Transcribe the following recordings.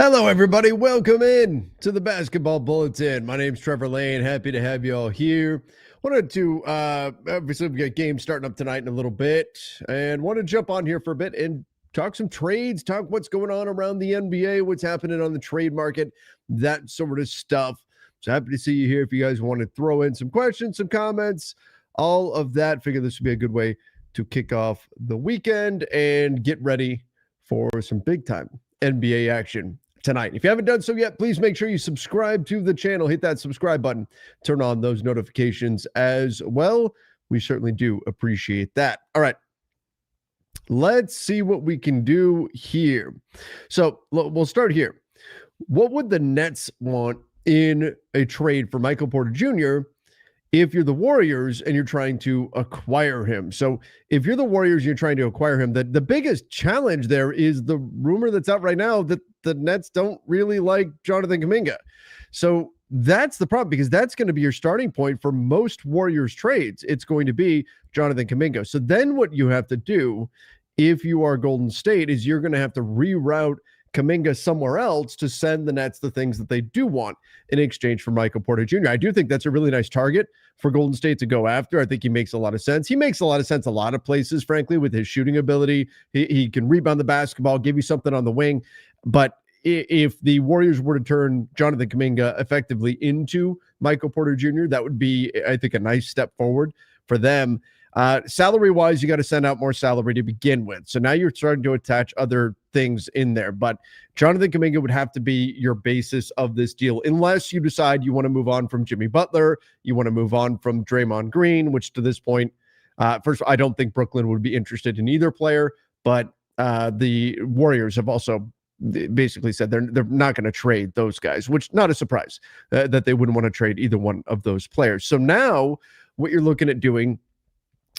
Hello, everybody. Welcome in to the Basketball Bulletin. My name's Trevor Lane. Happy to have you all here. Wanted to, obviously, we got games starting up tonight in a little bit, and want to jump on here for a bit and talk some trades, talk what's going on around the NBA, what's happening on the trade market, that sort of stuff. So happy to see you here. If you guys want to throw in some questions, some comments, all of that, figure this would be a good way to kick off the weekend and get ready for some big time NBA action tonight. If you haven't done so yet, please make sure you subscribe to the channel. Hit that subscribe button. Turn on those notifications as well. We certainly do appreciate that. All right. Let's see what we can do here. So we'll start here. What would the Nets want in a trade for Michael Porter Jr. if you're the Warriors and you're trying to acquire him? So if you're the Warriors, you're trying to acquire him, the biggest challenge there is the rumor that's out right now that the Nets don't really like Jonathan Kuminga. So that's the problem, because that's going to be your starting point for most Warriors trades. It's going to be Jonathan Kuminga. So then what you have to do if you are Golden State is you're going to have to reroute Kuminga somewhere else to send the Nets the things that they do want in exchange for Michael Porter Jr. I do think that's a really nice target for Golden State to go after. I think he makes a lot of sense. He makes a lot of sense a lot of places, frankly, with his shooting ability. He can rebound the basketball, give you something on the wing. But if the Warriors were to turn Jonathan Kuminga effectively into Michael Porter Jr., that would be, I think, a nice step forward for them. Salary-wise, you got to send out more salary to begin with. So now you're starting to attach other things in there. But Jonathan Kuminga would have to be your basis of this deal, unless you decide you want to move on from Jimmy Butler, you want to move on from Draymond Green, which to this point, first, I don't think Brooklyn would be interested in either player, but the Warriors have also basically said they're not going to trade those guys, which not a surprise that they wouldn't want to trade either one of those players. So now what you're looking at doing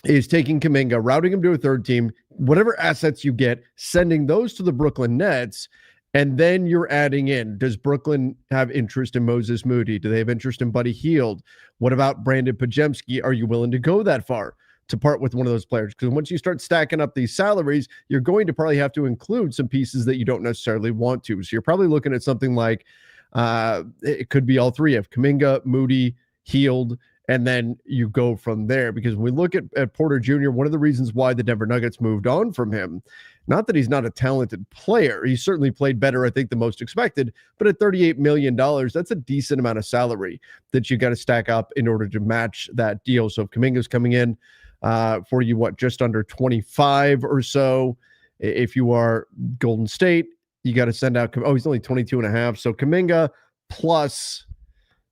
is taking Kuminga, routing him to a third team, whatever assets you get, sending those to the Brooklyn Nets, and then you're adding in, does Brooklyn have interest in Moses Moody? Do they have interest in Buddy Hield? What about Brandon Pajemski? Are you willing to go that far to part with one of those players? Because once you start stacking up these salaries, you're going to probably have to include some pieces that you don't necessarily want to. So you're probably looking at something like, it could be all three of Kuminga, Moody, Hield, and then you go from there. Because when we look at Porter Jr., one of the reasons why the Denver Nuggets moved on from him, not that he's not a talented player, he certainly played better, I think, than most expected, but at $38 million, that's a decent amount of salary that you got to stack up in order to match that deal. So if Kuminga's coming in for you, just under 25 or so, if you are Golden State, you got to send out, he's only 22 and a half. So Kuminga plus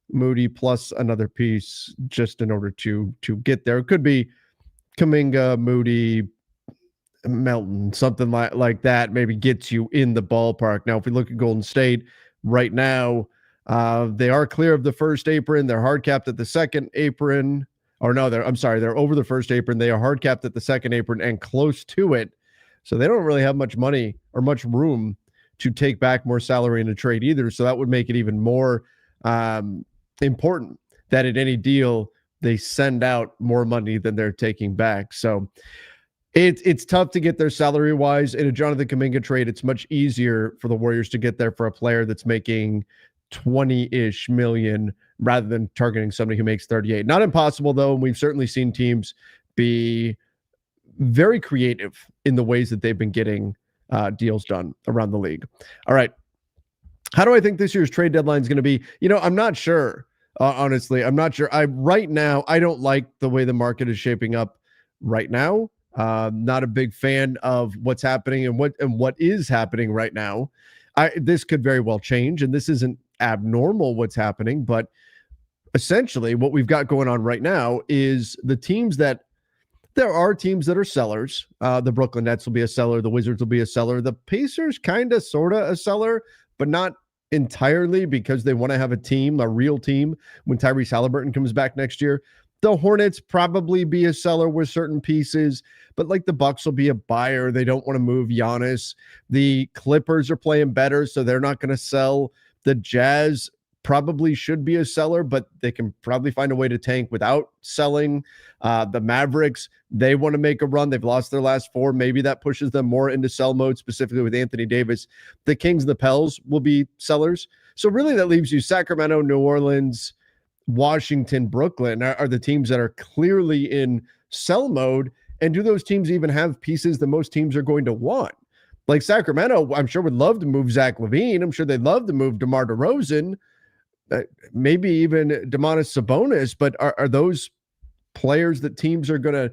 Moody plus another piece just in order to get there. It could be Kuminga, Moody, Melton, something like that, maybe gets you in the ballpark. Now, if we look at Golden State right now, they are clear of the first apron. They're hard capped at the second apron. Or no, they're over the first apron. They are hard capped at the second apron and close to it. So they don't really have much money or much room to take back more salary in a trade either. So that would make it even more important that in any deal they send out more money than they're taking back. So it's tough to get there salary wise. In a Jonathan Kuminga trade, it's much easier for the Warriors to get there for a player that's making 20-ish million rather than targeting somebody who makes 38. Not impossible though, and we've certainly seen teams be very creative in the ways that they've been getting deals done around the league. All right. How do I think this year's trade deadline is going to be? I'm not sure. Honestly, I'm not sure. Right now, I don't like the way the market is shaping up right now. Not a big fan of what's happening and what is happening right now. This could very well change, and this isn't abnormal what's happening, but essentially what we've got going on right now is there are teams that are sellers. The Brooklyn Nets will be a seller. The Wizards will be a seller. The Pacers kind of, sort of a seller, but not entirely, because they want to have a real team, when Tyrese Halliburton comes back next year. The Hornets probably be a seller with certain pieces, but like the Bucks will be a buyer. They don't want to move Giannis. The Clippers are playing better, so they're not going to sell. The Jazz probably should be a seller, but they can probably find a way to tank without selling. The Mavericks, they want to make a run. They've lost their last 4. Maybe that pushes them more into sell mode, specifically with Anthony Davis. The Kings and the Pels will be sellers. So really that leaves you Sacramento, New Orleans, Washington, Brooklyn are the teams that are clearly in sell mode. And do those teams even have pieces that most teams are going to want? Like Sacramento, I'm sure would love to move Zach LaVine. I'm sure they'd love to move DeMar DeRozan, maybe even Domantas Sabonis. But are those players that teams are going to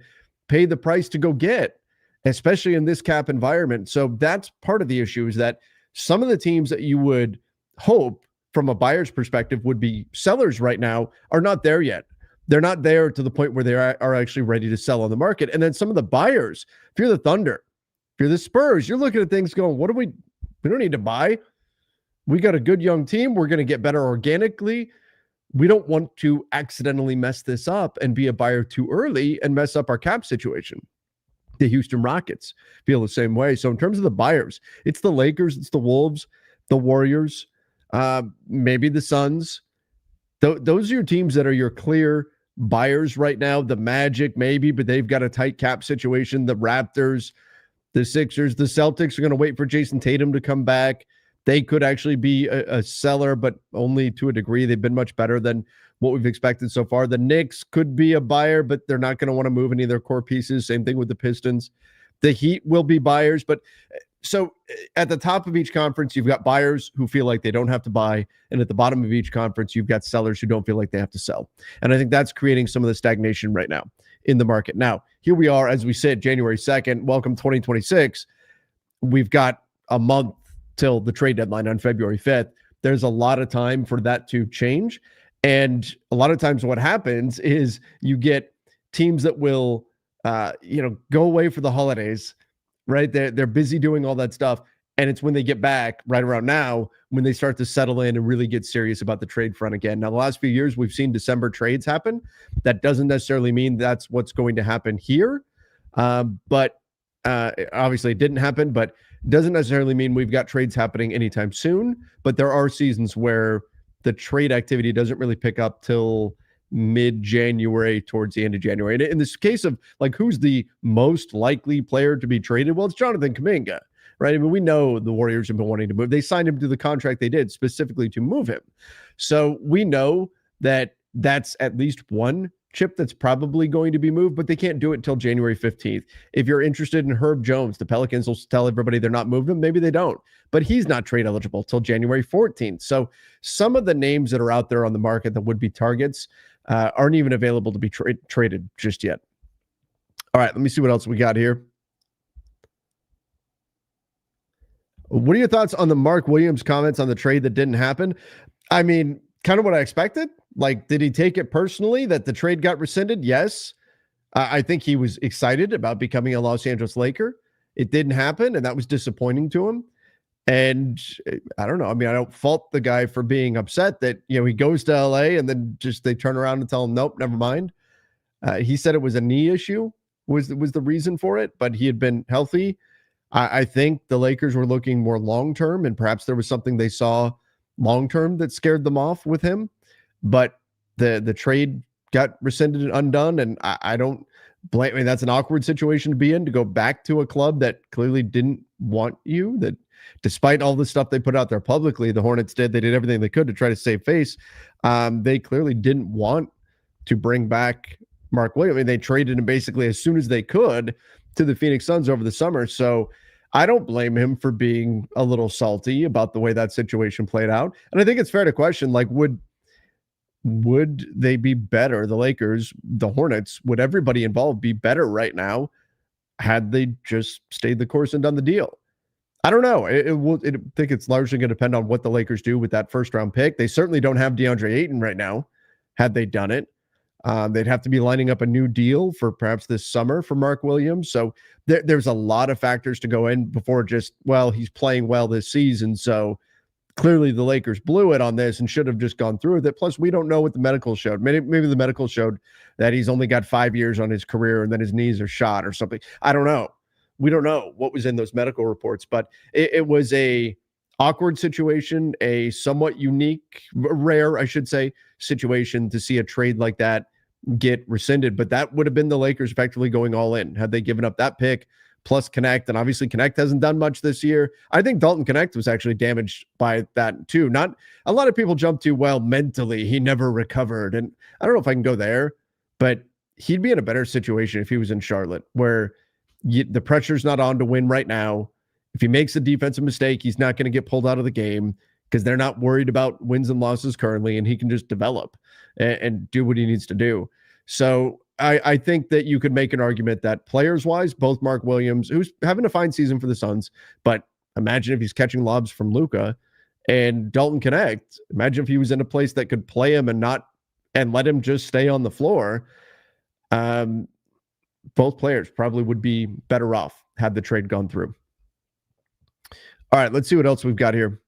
pay the price to go get, especially in this cap environment? So that's part of the issue, is that some of the teams that you would hope from a buyer's perspective would be sellers right now are not there yet. They're not there to the point where they are actually ready to sell on the market. And then some of the buyers, if you're the Thunder, if you're the Spurs, you're looking at things going, we don't need to buy. We got a good young team. We're going to get better organically. We don't want to accidentally mess this up and be a buyer too early and mess up our cap situation. The Houston Rockets feel the same way. So in terms of the buyers, it's the Lakers, it's the Wolves, the Warriors, maybe the Suns. Those are your teams that are your clear buyers right now. The Magic, maybe, but they've got a tight cap situation. The Raptors, the Sixers, the Celtics are going to wait for Jason Tatum to come back. They could actually be a seller, but only to a degree. They've been much better than what we've expected so far. The Knicks could be a buyer, but they're not going to want to move any of their core pieces. Same thing with the Pistons. The Heat will be buyers, but so at the top of each conference, you've got buyers who feel like they don't have to buy. And at the bottom of each conference, you've got sellers who don't feel like they have to sell. And I think that's creating some of the stagnation right now in the market. Now, here we are, as we said, January 2nd, welcome 2026. We've got a month till the trade deadline on February 5th. There's a lot of time for that to change. And a lot of times what happens is you get teams that will, go away for the holidays, right? They're busy doing all that stuff. And it's when they get back right around now when they start to settle in and really get serious about the trade front again. Now, the last few years, we've seen December trades happen. That doesn't necessarily mean that's what's going to happen here. But obviously it didn't happen, but doesn't necessarily mean we've got trades happening anytime soon. But there are seasons where the trade activity doesn't really pick up till mid-January, towards the end of January. And in this case of like, who's the most likely player to be traded? Well, it's Jonathan Kuminga. Right. I mean, we know the Warriors have been wanting to move. They signed him to the contract they did specifically to move him. So we know that that's at least one chip that's probably going to be moved, but they can't do it until January 15th. If you're interested in Herb Jones, the Pelicans will tell everybody they're not moving him. Maybe they don't, but he's not trade eligible till January 14th. So some of the names that are out there on the market that would be targets aren't even available to be traded just yet. All right, let me see what else we got here. What are your thoughts on the Mark Williams comments on the trade that didn't happen? I mean, kind of what I expected. Like, did he take it personally that the trade got rescinded? Yes. I think he was excited about becoming a Los Angeles Laker. It didn't happen, and that was disappointing to him. And I don't know. I mean, I don't fault the guy for being upset that, he goes to LA and then just they turn around and tell him, nope, never mind. He said it was a knee issue was the reason for it, but he had been healthy. I think the Lakers were looking more long-term, and perhaps there was something they saw long-term that scared them off with him. But the trade got rescinded and undone, and I don't blame. I mean, that's an awkward situation to be in, to go back to a club that clearly didn't want you, that despite all the stuff they put out there publicly, the Hornets did. They did everything they could to try to save face. They clearly didn't want to bring back Mark Williams. I mean, they traded him basically as soon as they could to the Phoenix Suns over the summer. So I don't blame him for being a little salty about the way that situation played out. And I think it's fair to question, like, would they be better, the Lakers, the Hornets, would everybody involved be better right now had they just stayed the course and done the deal? I don't know. I think it's largely going to depend on what the Lakers do with that first-round pick. They certainly don't have DeAndre Ayton right now, had they done it. They'd have to be lining up a new deal for perhaps this summer for Mark Williams. So there's a lot of factors to go in before just, well, he's playing well this season, so clearly the Lakers blew it on this and should have just gone through with it. Plus, we don't know what the medical showed. Maybe the medical showed that he's only got 5 years on his career and then his knees are shot or something. I don't know. We don't know what was in those medical reports, but it was a awkward situation, a somewhat unique, rare, I should say, situation to see a trade like that get rescinded. But that would have been the Lakers effectively going all in had they given up that pick plus Connect. And obviously Connect hasn't done much this year. I think Dalton Connect was actually damaged by that too. Not a lot of people jump to, well, mentally he never recovered. And I don't know if I can go there, but he'd be in a better situation if he was in Charlotte, where the pressure's not on to win right now. If he makes a defensive mistake, he's not going to get pulled out of the game because they're not worried about wins and losses currently, and he can just develop and do what he needs to do. So I think that you could make an argument that players-wise, both Mark Williams, who's having a fine season for the Suns, but imagine if he's catching lobs from Luka, and Dalton Connect, imagine if he was in a place that could play him and let him just stay on the floor. Both players probably would be better off had the trade gone through. All right, let's see what else we've got here.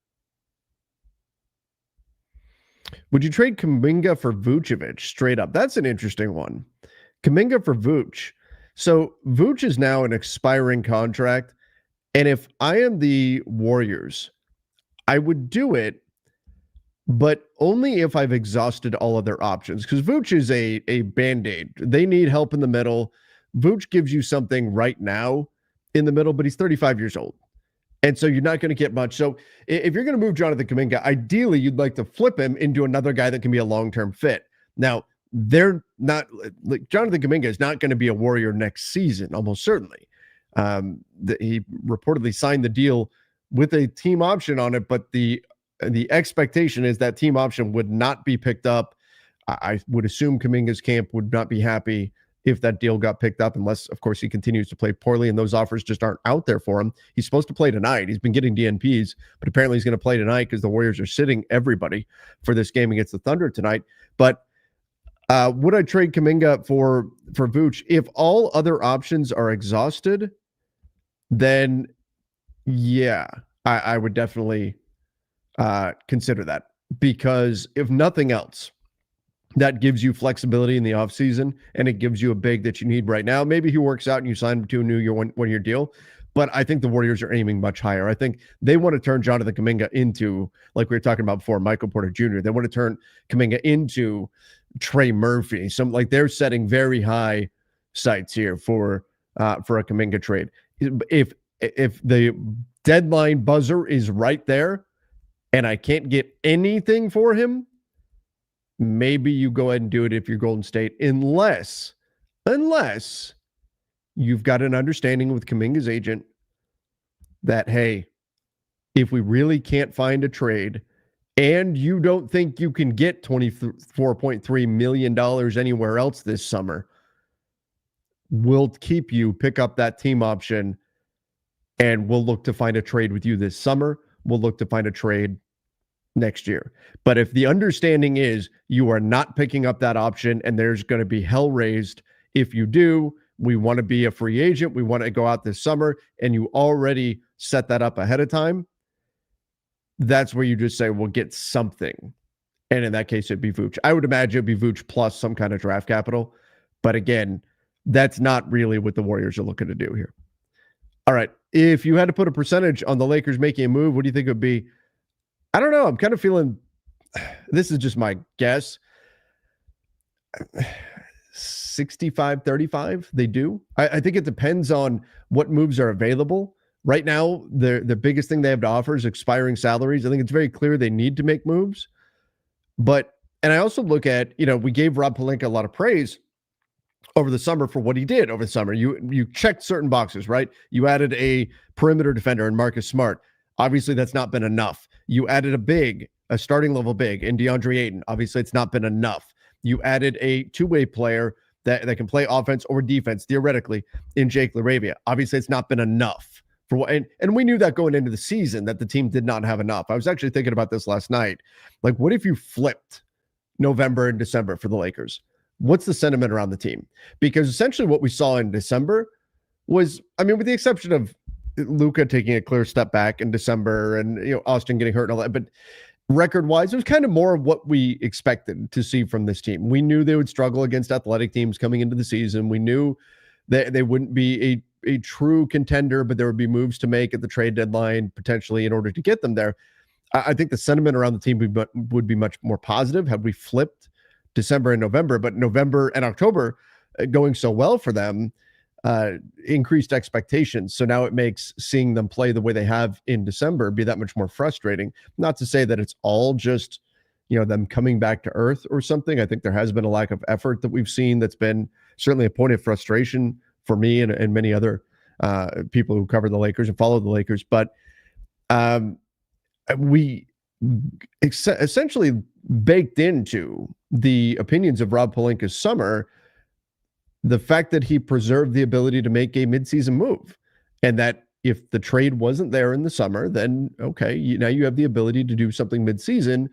Would you trade Kuminga for Vucevic straight up? That's an interesting one. Kuminga for Vuce. So Vuce is now an expiring contract. And if I am the Warriors, I would do it, but only if I've exhausted all other options. Because Vuce is a Band-Aid. They need help in the middle. Vuce gives you something right now in the middle, but he's 35 years old. And so you're not going to get much. So if you're going to move Jonathan Kuminga, ideally you'd like to flip him into another guy that can be a long-term fit. Now, they're not like Jonathan Kuminga is not going to be a Warrior next season, almost certainly. He reportedly signed the deal with a team option on it, but the expectation is that team option would not be picked up. I would assume Kuminga's camp would not be happy if that deal got picked up, unless, of course, he continues to play poorly and those offers just aren't out there for him. He's supposed to play tonight. He's been getting DNPs, but apparently he's going to play tonight because the Warriors are sitting everybody for this game against the Thunder tonight. But would I trade Kuminga for Vuce? If all other options are exhausted, then yeah, I would definitely consider that, because if nothing else, that gives you flexibility in the offseason, and it gives you a big that you need right now. Maybe he works out and you sign him to a new one-year deal, but I think the Warriors are aiming much higher. I think they want to turn Jonathan Kuminga into, like we were talking about before, Michael Porter Jr. They want to turn Kuminga into Trey Murphy. Like they're setting very high sights here for a Kuminga trade. If the deadline buzzer is right there and I can't get anything for him, maybe you go ahead and do it if you're Golden State, unless you've got an understanding with Kuminga's agent that, hey, if we really can't find a trade and you don't think you can get $24.3 million anywhere else this summer, we'll keep you, pick up that team option, and we'll look to find a trade with you this summer. We'll look to find a trade next year. But if the understanding is you are not picking up that option and there's going to be hell raised if you do, we want to be a free agent, we want to go out this summer, and you already set that up ahead of time, that's where you just say, we'll get something. And in that case, it'd be Vuce. I would imagine it'd be Vuce plus some kind of draft capital. But again, that's not really what the Warriors are looking to do here. All right. If you had to put a percentage on the Lakers making a move, what do you think it would be? I don't know. I'm kind of feeling, this is just my guess, 65-35 they do. I think it depends on what moves are available. Right now, the biggest thing they have to offer is expiring salaries. I think it's very clear they need to make moves. But, and I also look at, we gave Rob Pelinka a lot of praise over the summer for what he did over the summer. You checked certain boxes, right? You added a perimeter defender in Marcus Smart. Obviously, that's not been enough. You added a starting level big in DeAndre Ayton. Obviously, it's not been enough. You added a two-way player that can play offense or defense, theoretically, in Jake LaRavia. Obviously, it's not been enough. And we knew that going into the season that the team did not have enough. I was actually thinking about this last night. Like, what if you flipped November and December for the Lakers? What's the sentiment around the team? Because essentially what we saw in December was, with the exception of Luka taking a clear step back in December and Austin getting hurt and all that, but record-wise, it was kind of more of what we expected to see from this team. We knew they would struggle against athletic teams coming into the season. We knew that they wouldn't be a true contender, but there would be moves to make at the trade deadline potentially in order to get them there. I think the sentiment around the team would be much more positive had we flipped December and November, but November and October going so well for them increased expectations. So now it makes seeing them play the way they have in December be that much more frustrating. Not to say that it's all just, them coming back to earth or something. I think there has been a lack of effort that we've seen that's been certainly a point of frustration for me and many other people who cover the Lakers and follow the Lakers. But we essentially baked into the opinions of Rob Pelinka's summer the fact that he preserved the ability to make a midseason move, and that if the trade wasn't there in the summer, then okay, now you have the ability to do something midseason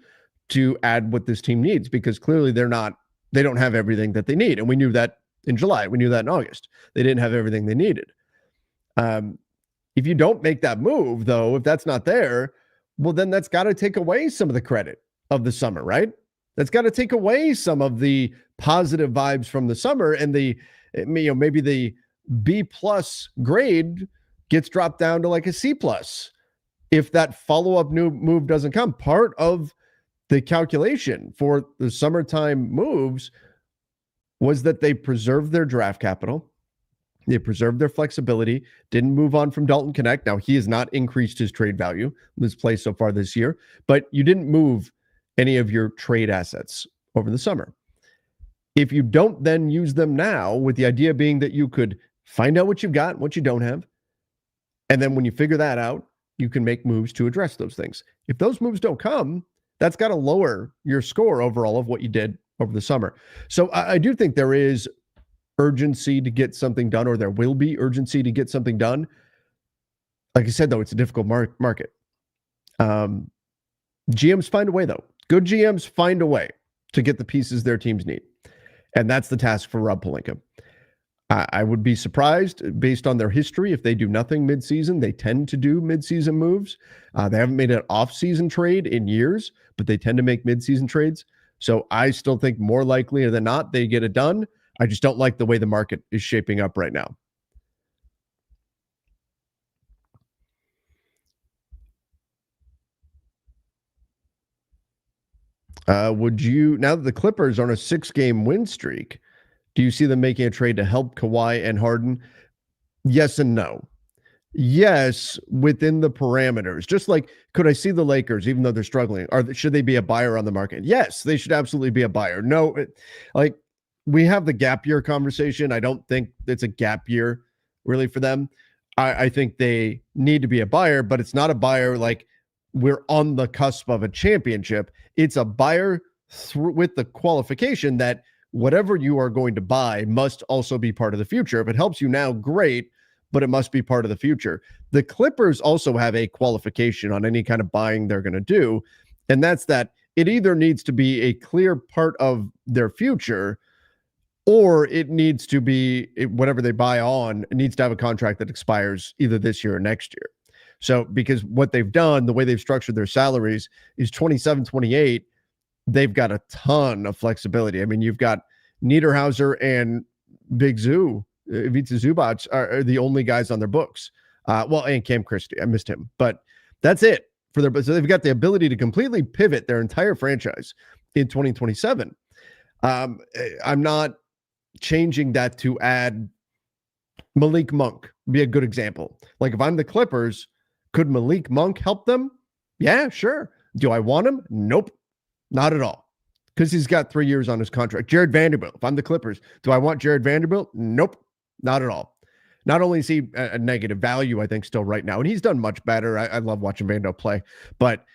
to add what this team needs, because clearly they don't have everything that they need, and we knew that in July, we knew that in August, they didn't have everything they needed. If you don't make that move, though, if that's not there, well, then that's got to take away some of the credit of the summer, right? That's got to take away some of the positive vibes from the summer, and maybe the B+ grade gets dropped down to like a C+ if that follow-up new move doesn't come. Part of the calculation for the summertime moves was that they preserved their draft capital. They preserved their flexibility, didn't move on from Dalton Knecht. Now, he has not increased his trade value in this play so far this year, but you didn't move any of your trade assets over the summer. If you don't then use them now, with the idea being that you could find out what you've got, what you don't have, and then when you figure that out, you can make moves to address those things. If those moves don't come, that's got to lower your score overall of what you did over the summer. So I do think there is urgency to get something done, or there will be urgency to get something done. Like I said, though, it's a difficult market. GMs find a way, though. Good GMs find a way to get the pieces their teams need. And that's the task for Rob Pelinka. I would be surprised, based on their history, if they do nothing midseason. They tend to do midseason moves. They haven't made an off-season trade in years, but they tend to make midseason trades. So I still think more likely than not they get it done. I just don't like the way the market is shaping up right now. Would you, now that the Clippers are on a 6-game win streak, do you see them making a trade to help Kawhi and Harden? Yes and no. Yes, within the parameters. Just like, could I see the Lakers, even though they're struggling, should they be a buyer on the market? Yes, they should absolutely be a buyer. No, we have the gap year conversation. I don't think it's a gap year really for them. I think they need to be a buyer, but it's not a buyer like we're on the cusp of a championship. It's a buyer with the qualification that whatever you are going to buy must also be part of the future. If it helps you now, great, but it must be part of the future. The Clippers also have a qualification on any kind of buying they're going to do, and that's that it either needs to be a clear part of their future, or it needs to be, whatever they buy on, it needs to have a contract that expires either this year or next year. So because what they've done, the way they've structured their salaries is 27, 28, they've got a ton of flexibility. I mean, you've got Niederhauser and Big Zoo, Ivica Zubac are the only guys on their books. And Cam Christie, I missed him, but that's it for their. So they've got the ability to completely pivot their entire franchise in 2027. I'm not changing that to add Malik Monk, be a good example. Like if I'm the Clippers, could Malik Monk help them? Yeah, sure. Do I want him? Nope, not at all. Because he's got 3 years on his contract. Jared Vanderbilt, if I'm the Clippers, do I want Jared Vanderbilt? Nope, not at all. Not only is he a negative value, I think, still right now, and he's done much better. I love watching Vanderbilt play, but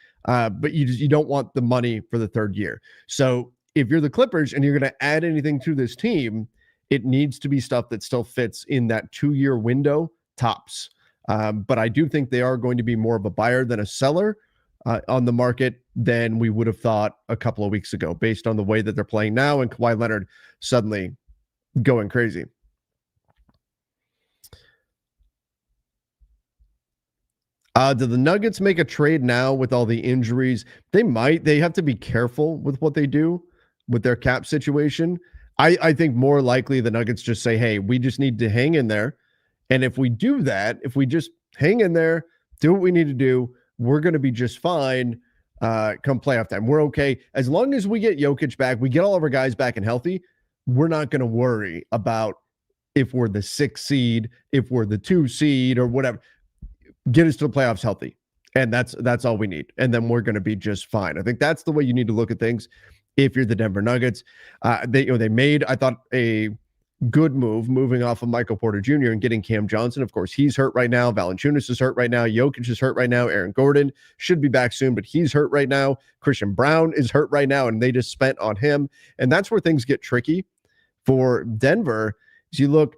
you don't want the money for the third year. So if you're the Clippers and you're going to add anything to this team, it needs to be stuff that still fits in that 2-year window, tops. But I do think they are going to be more of a buyer than a seller on the market than we would have thought a couple of weeks ago, based on the way that they're playing now and Kawhi Leonard suddenly going crazy. Do the Nuggets make a trade now with all the injuries? They might. They have to be careful with what they do with their cap situation. I think more likely the Nuggets just say, hey, we just need to hang in there And if we do that, if we just hang in there, do what we need to do, we're going to be just fine come playoff time. We're okay. As long as we get Jokic back, we get all of our guys back and healthy, we're not going to worry about if we're the 6 seed, if we're the 2 seed or whatever. Get us to the playoffs healthy. And that's all we need. And then we're going to be just fine. I think that's the way you need to look at things if you're the Denver Nuggets. They made, I thought, a good move moving off of Michael Porter Jr. and getting Cam Johnson. Of course, he's hurt right now. Valanciunas is hurt right now. Jokic is hurt right now. Aaron Gordon should be back soon, but he's hurt right now. Christian Brown is hurt right now, and they just spent on him. And that's where things get tricky for Denver. As you look,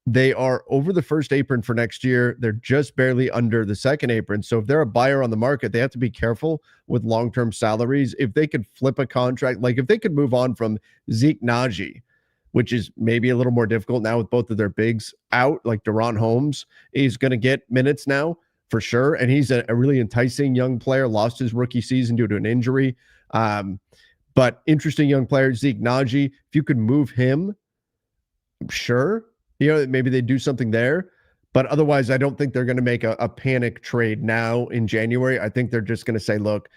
they are over the first apron for next year. They're just barely under the second apron. So if they're a buyer on the market, they have to be careful with long-term salaries. If they could flip a contract, like if they could move on from Zeke Naji, which is maybe a little more difficult now with both of their bigs out, like Deron Holmes is going to get minutes now for sure. And he's a really enticing young player, lost his rookie season due to an injury. But interesting young player, Zeke Naji. If you could move him, sure. Maybe they do something there. But otherwise, I don't think they're going to make a panic trade now in January. I think they're just going to say, look,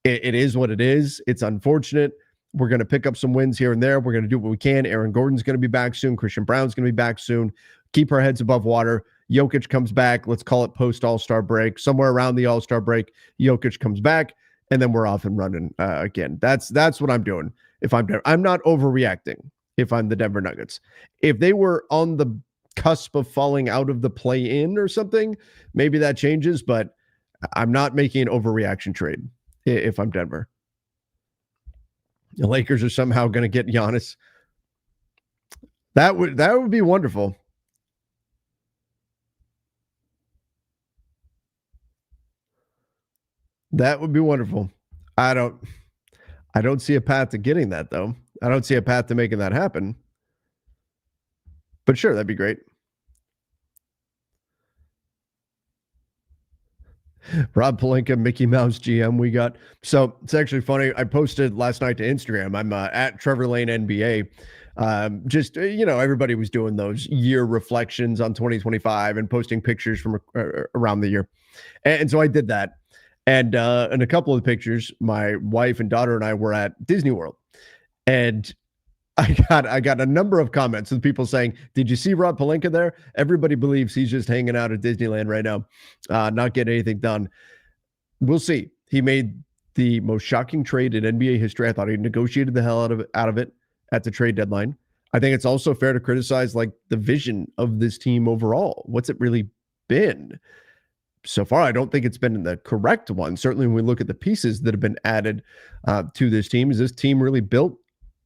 it is what it is. It's unfortunate. We're going to pick up some wins here and there. We're going to do what we can. Aaron Gordon's going to be back soon. Christian Brown's going to be back soon. Keep our heads above water. Jokic comes back. Let's call it post-All-Star break. Somewhere around the All-Star break, Jokic comes back, and then we're off and running again. That's what I'm doing. I'm not overreacting if I'm the Denver Nuggets. If they were on the cusp of falling out of the play-in or something, maybe that changes, but I'm not making an overreaction trade if I'm Denver. The Lakers are somehow going to get Giannis. That would be wonderful. That would be wonderful. I don't see a path to getting that, though. I don't see a path to making that happen. But sure, that'd be great. Rob Pelinka, Mickey Mouse GM we got. So it's actually funny. I posted last night to Instagram. I'm at Trevor Lane NBA. Everybody was doing those year reflections on 2025 and posting pictures from around the year. And so I did that. And in a couple of the pictures, my wife and daughter and I were at Disney World. And I got a number of comments with people saying, did you see Rob Pelinka there? Everybody believes he's just hanging out at Disneyland right now, not getting anything done. We'll see. He made the most shocking trade in NBA history. I thought he negotiated the hell out of it at the trade deadline. I think it's also fair to criticize like the vision of this team overall. What's it really been? So far, I don't think it's been the correct one. Certainly when we look at the pieces that have been added to this team, is this team really built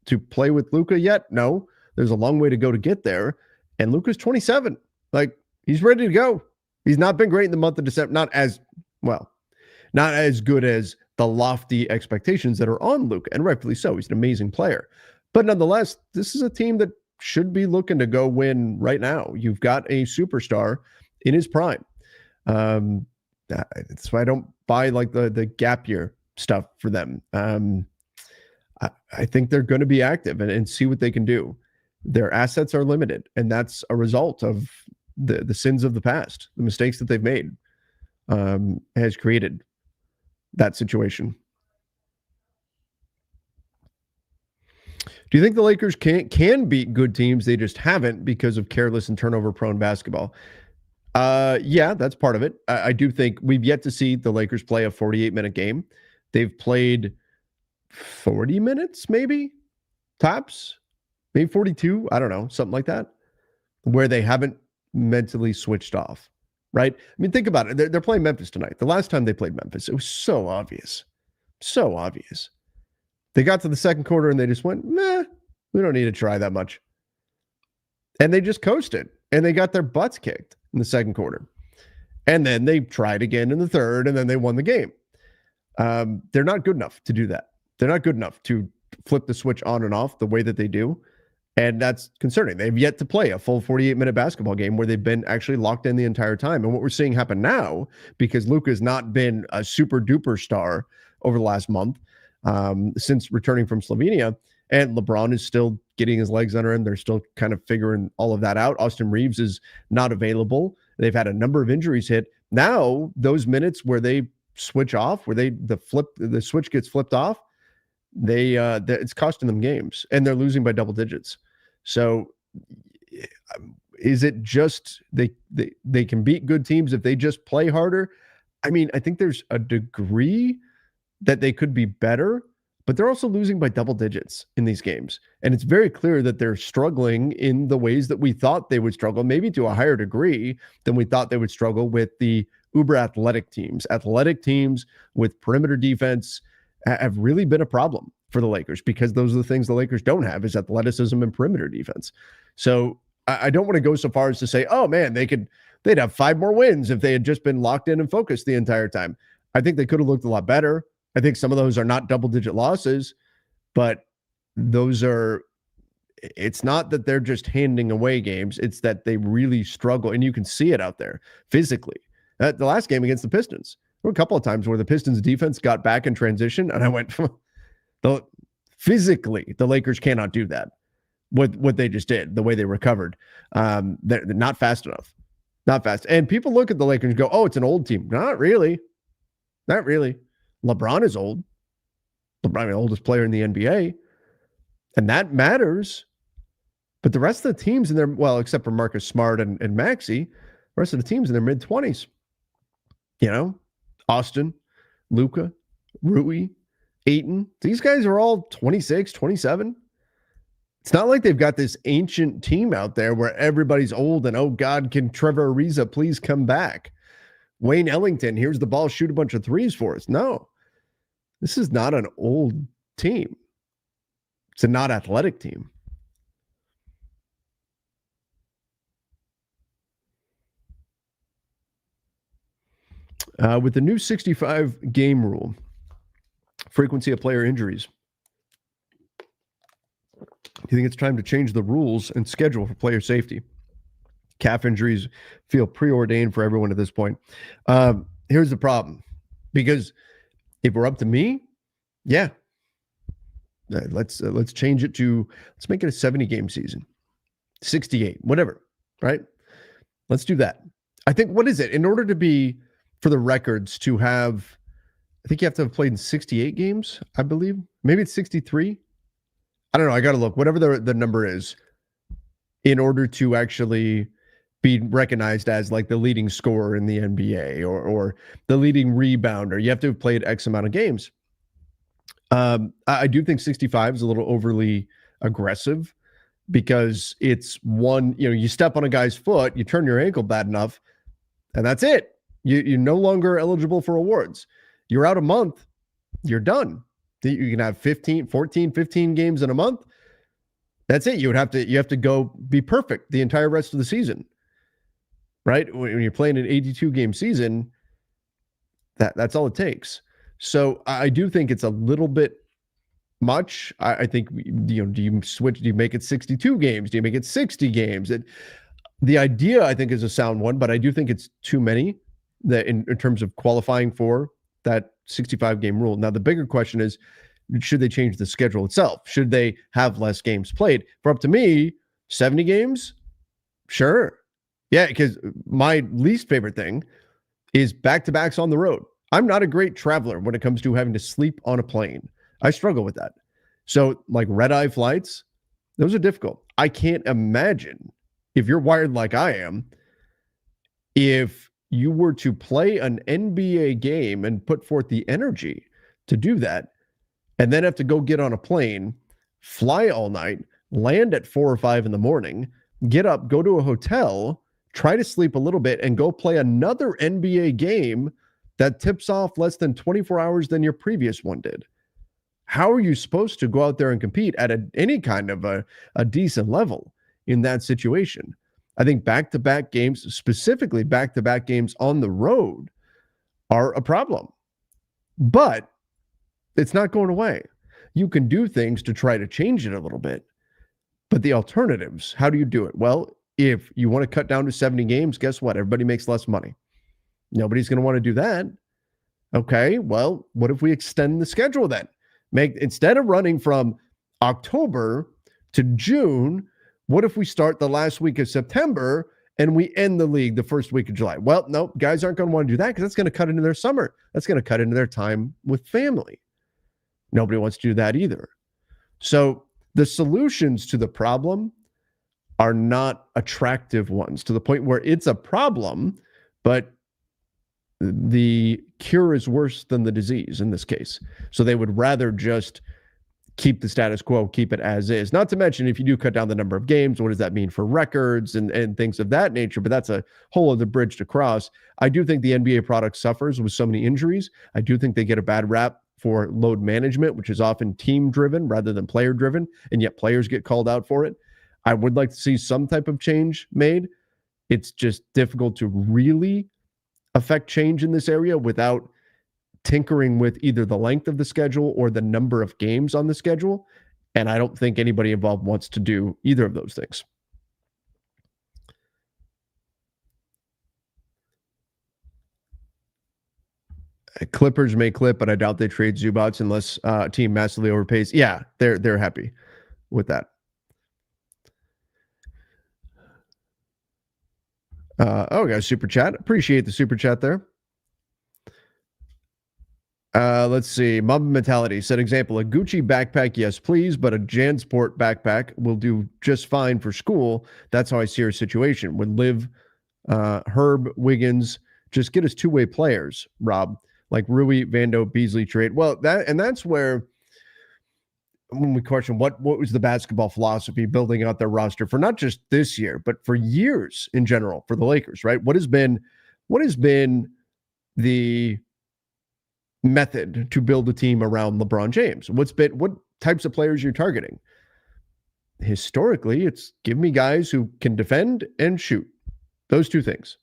to play with Luka yet? No, there's a long way to go to get there. And Luka's 27. Like, he's ready to go. He's not been great in the month of December. Not as good as the lofty expectations that are on Luka, and rightfully so. He's an amazing player. But nonetheless, this is a team that should be looking to go win right now. You've got a superstar in his prime. That's why I don't buy like the gap year stuff for them. I think they're going to be active and see what they can do. Their assets are limited, and that's a result of the sins of the past. The mistakes that they've made has created that situation. Do you think the Lakers can beat good teams? They just haven't because of careless and turnover-prone basketball. Yeah, that's part of it. I do think we've yet to see the Lakers play a 48-minute game. They've played 40 minutes, maybe, tops, maybe 42. I don't know, something like that, where they haven't mentally switched off, right? I mean, think about it. They're playing Memphis tonight. The last time they played Memphis, it was so obvious. So obvious. They got to the second quarter and they just went, nah, we don't need to try that much. And they just coasted, and they got their butts kicked in the second quarter. And then they tried again in the third, and then they won the game. They're not good enough to do that. They're not good enough to flip the switch on and off the way that they do. And that's concerning. They've yet to play a full 48-minute basketball game where they've been actually locked in the entire time. And what we're seeing happen now, because Luka has not been a super duper star over the last month since returning from Slovenia, And LeBron is still getting his legs under him. They're still kind of figuring all of that out. Austin Reeves is not available. They've had a number of injuries hit. Now, those minutes where they switch off, where the switch gets flipped off, it's costing them games, and they're losing by double digits. So is it just they can beat good teams if they just play harder? I mean, I think there's a degree that they could be better, but they're also losing by double digits in these games. And it's very clear that they're struggling in the ways that we thought they would struggle, maybe to a higher degree than we thought they would struggle with the uber athletic teams. Athletic teams with perimeter defense have really been a problem for the Lakers, because those are the things the Lakers don't have, is athleticism and perimeter defense. So I don't want to go so far as to say, oh man, they'd have 5 more wins if they had just been locked in and focused the entire time. I think they could have looked a lot better. I think some of those are not double-digit losses, but it's not that they're just handing away games. It's that they really struggle, and you can see it out there physically. The last game against the Pistons, there were a couple of times where the Pistons defense got back in transition, and I went, physically, the Lakers cannot do that. What they just did, the way they recovered. They're not fast enough. Not fast. And people look at the Lakers and go, oh, it's an old team. Not really. Not really. LeBron is old. LeBron, the oldest player in the NBA. And that matters. But the rest of the teams in their, well, except for Marcus Smart and Maxey, the rest of the teams in their mid-20s. You know, Austin, Luka, Rui, Ayton. These guys are all 26, 27. It's not like they've got this ancient team out there where everybody's old and, oh God, can Trevor Ariza please come back? Wayne Ellington, here's the ball, shoot a bunch of threes for us. No, this is not an old team. It's a not athletic team. With the new 65 game rule, frequency of player injuries, do you think it's time to change the rules and schedule for player safety? Calf injuries feel preordained for everyone at this point. Here's the problem. Because if we're up to me, yeah. Let's change it to, let's make it a 70-game season. 68, whatever, right? Let's do that. I think, what is it? In order to be, for the records, to have, I think you have to have played in 68 games, I believe. Maybe it's 63. I don't know. I got to look. Whatever the number is, in order to actually be recognized as like the leading scorer in the NBA or the leading rebounder, you have to have played X amount of games. I do think 65 is a little overly aggressive, because it's one, you step on a guy's foot, you turn your ankle bad enough, and that's it. You're no longer eligible for awards. You're out a month, you're done. You can have 14, 15 games in a month. That's it. You have to go be perfect the entire rest of the season. Right? When you're playing an 82 game season, that's all it takes. So I do think it's a little bit much. I think, do you switch? Do you make it 62 games? Do you make it 60 games? The idea, I think, is a sound one, but I do think it's too many that in terms of qualifying for that 65 game rule. Now, the bigger question is, should they change the schedule itself? Should they have less games played? For up to me, 70 games? Sure. Yeah, because my least favorite thing is back-to-backs on the road. I'm not a great traveler when it comes to having to sleep on a plane. I struggle with that. So like red-eye flights, those are difficult. I can't imagine, if you're wired like I am, if you were to play an NBA game and put forth the energy to do that, and then have to go get on a plane, fly all night, land at 4 or 5 in the morning, get up, go to a hotel, try to sleep a little bit, and go play another NBA game that tips off less than 24 hours than your previous one did. How are you supposed to go out there and compete at any kind of a decent level in that situation? I think back-to-back games, specifically back-to-back games on the road, are a problem. But it's not going away. You can do things to try to change it a little bit. But the alternatives, how do you do it? Well, if you want to cut down to 70 games, guess what? Everybody makes less money. Nobody's going to want to do that. Okay, well, what if we extend the schedule then? Instead of running from October to June. What if we start the last week of September and we end the league the first week of July? Well, no, guys aren't going to want to do that because that's going to cut into their summer. That's going to cut into their time with family. Nobody wants to do that either. So the solutions to the problem are not attractive ones to the point where it's a problem, but the cure is worse than the disease in this case. So they would rather just keep the status quo, keep it as is. Not to mention, if you do cut down the number of games, what does that mean for records and things of that nature? But that's a whole other bridge to cross. I do think the NBA product suffers with so many injuries. I do think they get a bad rap for load management, which is often team-driven rather than player-driven, and yet players get called out for it. I would like to see some type of change made. It's just difficult to really affect change in this area without tinkering with either the length of the schedule or the number of games on the schedule. And I don't think anybody involved wants to do either of those things. Clippers may clip, but I doubt they trade Zubats unless a team massively overpays. Yeah, they're happy with that. Guys, super chat. Appreciate the super chat there. Let's see. Mamba Mentality said, example, a Gucci backpack, yes, please, but a Jansport backpack will do just fine for school. That's how I see our situation. Would Liv, Herb, Wiggins, just get us two-way players, Rob, like Rui, Vando, Beasley trade. Well, that's where when we question what was the basketball philosophy building out their roster for not just this year, but for years in general for the Lakers, right? What has been the method to build a team around LeBron James? What types of players you're targeting? Historically, it's give me guys who can defend and shoot. Those two things.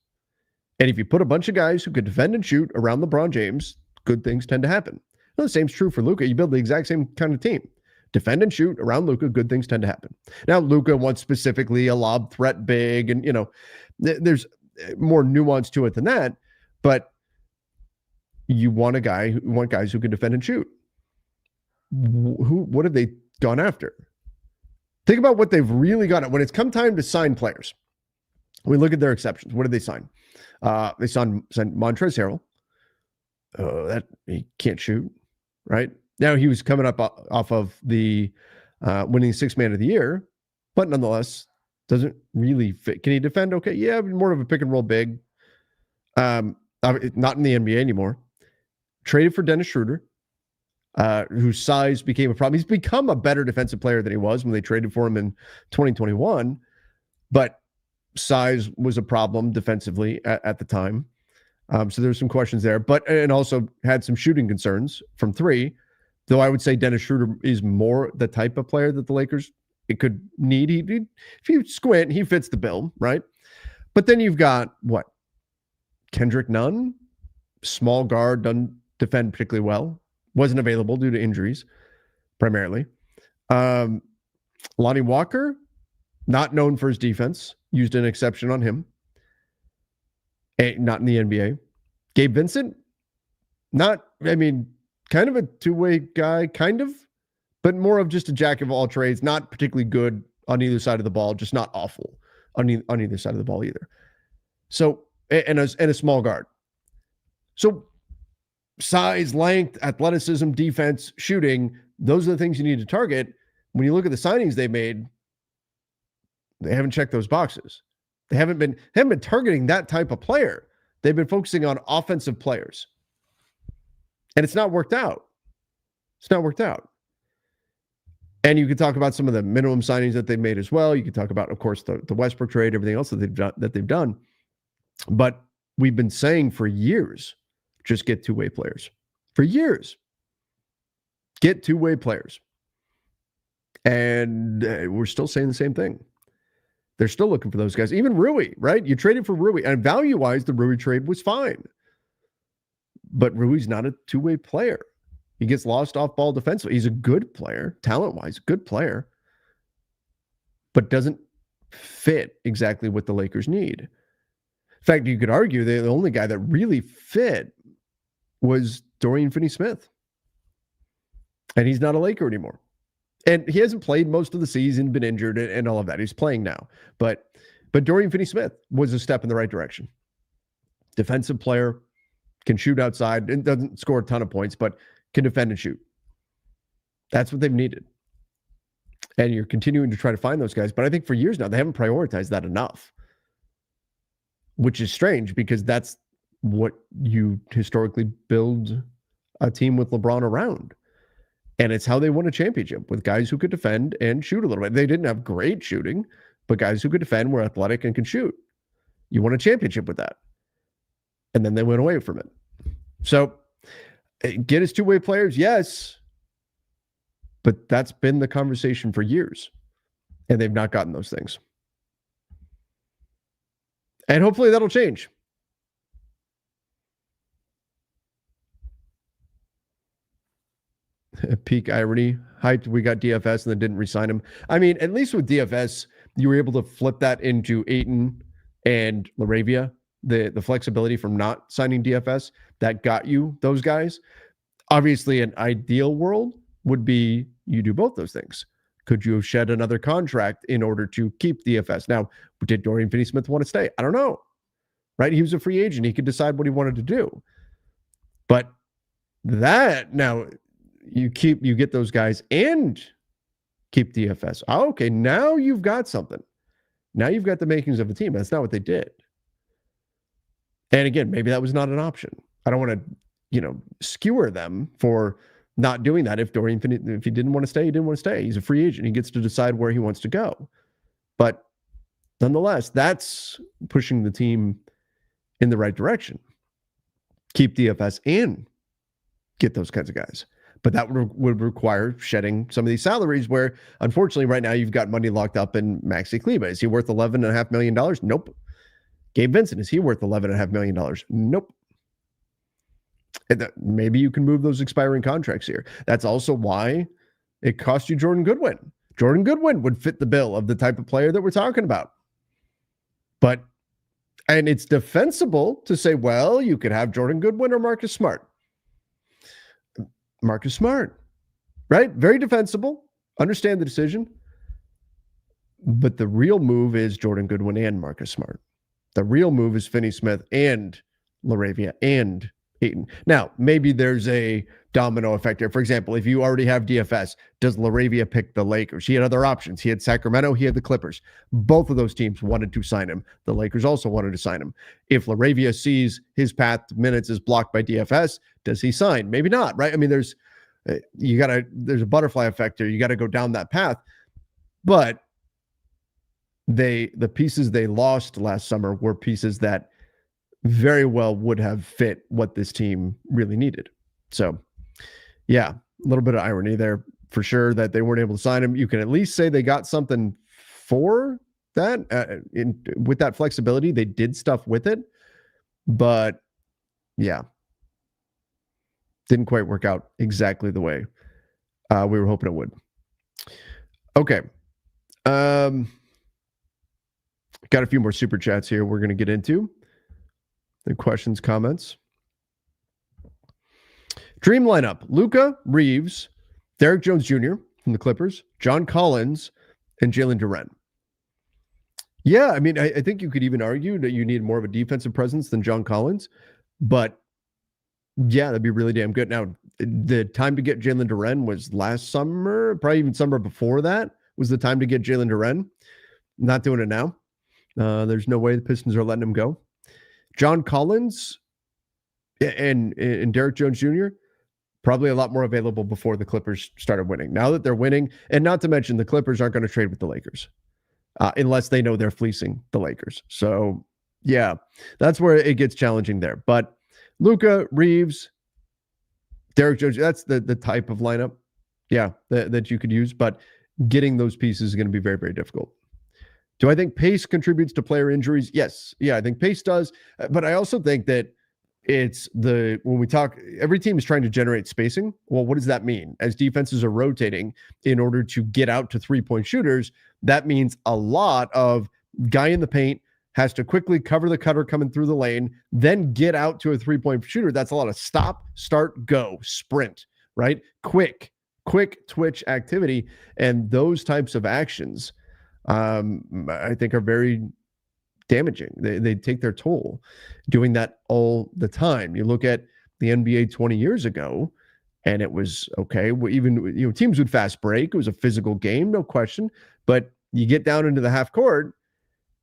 And if you put a bunch of guys who can defend and shoot around LeBron James, good things tend to happen. Well, the same's true for Luka. You build the exact same kind of team. Defend and shoot around Luka, good things tend to happen. Now, Luka wants specifically a lob threat big, and there's more nuance to it than that. But you want guys who can defend and shoot. What have they gone after? Think about what they've really got. When it's come time to sign players, we look at their exceptions. What did they sign? They signed Montrezl Harrell. That he can't shoot, right? Now he was coming up off of the winning Sixth Man of the Year, but nonetheless doesn't really fit. Can he defend? Okay, yeah, more of a pick and roll big. Not in the NBA anymore. Traded for Dennis Schroeder, whose size became a problem. He's become a better defensive player than he was when they traded for him in 2021, but size was a problem defensively at the time. So there's some questions there, and also had some shooting concerns from three, though I would say Dennis Schroeder is more the type of player that the Lakers could need. If you squint, he fits the bill, right? But then you've got what? Kendrick Nunn, small guard, doesn't defend particularly well, wasn't available due to injuries, primarily. Lonnie Walker, not known for his defense, used an exception on him. Not in the NBA. Gabe Vincent, kind of a two-way guy, but more of just a jack of all trades, not particularly good on either side of the ball, just not awful on either side of the ball either. So, and a small guard. So size, length, athleticism, defense, shooting, those are the things you need to target. When you look at the signings they made, they haven't checked those boxes. They haven't been targeting that type of player. They've been focusing on offensive players. And it's not worked out. And you could talk about some of the minimum signings that they've made as well. You could talk about, of course, the Westbrook trade, everything else that they've done. But we've been saying for years, just get two-way players. For years. Get two-way players. And we're still saying the same thing. They're still looking for those guys. Even Rui, right? You traded for Rui. And value-wise, the Rui trade was fine. But Rui's not a two-way player. He gets lost off ball defensively. He's a good player, talent-wise, good player, but doesn't fit exactly what the Lakers need. In fact, you could argue the only guy that really fit was Dorian Finney-Smith. And he's not a Laker anymore. And he hasn't played most of the season, been injured and all of that. He's playing now. But Dorian Finney-Smith was a step in the right direction. Defensive player, can shoot outside, and doesn't score a ton of points, but can defend and shoot. That's what they've needed. And you're continuing to try to find those guys. But I think for years now, they haven't prioritized that enough, which is strange because that's what you historically build a team with LeBron around. And it's how they won a championship, with guys who could defend and shoot a little bit. They didn't have great shooting, but guys who could defend, were athletic, and could shoot. You won a championship with that. And then they went away from it. So, get us two-way players, yes. But that's been the conversation for years. And they've not gotten those things. And hopefully that'll change. Peak irony. Hyped, we got DFS and then didn't re-sign him. I mean, at least with DFS, you were able to flip that into Ayton and LaRavia. The flexibility from not signing DFS, that got you those guys. Obviously, an ideal world would be you do both those things. Could you have shed another contract in order to keep DFS? Now, did Dorian Finney-Smith want to stay? I don't know. Right? He was a free agent. He could decide what he wanted to do. But that, now, you get those guys and keep DFS. Oh, okay, now you've got something. Now you've got the makings of a team. That's not what they did. And again, maybe that was not an option. I don't want to, skewer them for not doing that. If he didn't want to stay, he didn't want to stay. He's a free agent. He gets to decide where he wants to go. But nonetheless, that's pushing the team in the right direction. Keep DFS and get those kinds of guys. But that would require shedding some of these salaries where, unfortunately, right now you've got money locked up in Maxi Kleber. Is he worth $11.5 million? Nope. Gabe Vincent, is he worth $11.5 million? Nope. And maybe you can move those expiring contracts here. That's also why it cost you Jordan Goodwin. Jordan Goodwin would fit the bill of the type of player that we're talking about. And it's defensible to say, well, you could have Jordan Goodwin or Marcus Smart. Marcus Smart, right? Very defensible. Understand the decision. But the real move is Jordan Goodwin and Marcus Smart. The real move is Finney-Smith and LaRavia and Ayton. Now, maybe there's a domino effect here. For example, if you already have DFS, does LaRavia pick the Lakers? He had other options. He had Sacramento. He had the Clippers. Both of those teams wanted to sign him. The Lakers also wanted to sign him. If LaRavia sees his path to minutes is blocked by DFS, does he sign? Maybe not, right? I mean, there's a butterfly effect here. You got to go down that path. But the pieces they lost last summer were pieces that very well would have fit what this team really needed. So, yeah, a little bit of irony there for sure that they weren't able to sign him. You can at least say they got something for that. With that flexibility, they did stuff with it. But, yeah, didn't quite work out exactly the way we were hoping it would. Okay. Got a few more super chats here we're going to get into. The questions, comments. Dream lineup: Luka, Reeves, Derek Jones Jr. from the Clippers, John Collins, and Jalen Duren. Yeah, I mean, I think you could even argue that you need more of a defensive presence than John Collins. But, yeah, that'd be really damn good. Now, the time to get Jalen Duren was last summer, probably even summer before that was the time to get Jalen Duren. Not doing it now. There's no way the Pistons are letting him go. John Collins and Derek Jones Jr., probably a lot more available before the Clippers started winning. Now that they're winning, and not to mention the Clippers aren't going to trade with the Lakers unless they know they're fleecing the Lakers. So, yeah, that's where it gets challenging there. But Luka, Reeves, Derek Jones, that's the type of lineup, that you could use. But getting those pieces is going to be very, very difficult. Do I think pace contributes to player injuries? Yes. Yeah, I think pace does. But I also think that when we talk, every team is trying to generate spacing. Well, what does that mean? As defenses are rotating in order to get out to three-point shooters, that means a lot of guy in the paint has to quickly cover the cutter coming through the lane, then get out to a three-point shooter. That's a lot of stop, start, go, sprint, right? Quick, quick twitch activity, and those types of actions, I think, are very damaging. They take their toll doing that all the time. You look at the NBA 20 years ago, and it was okay. Even teams would fast break. It was a physical game, no question. But you get down into the half court,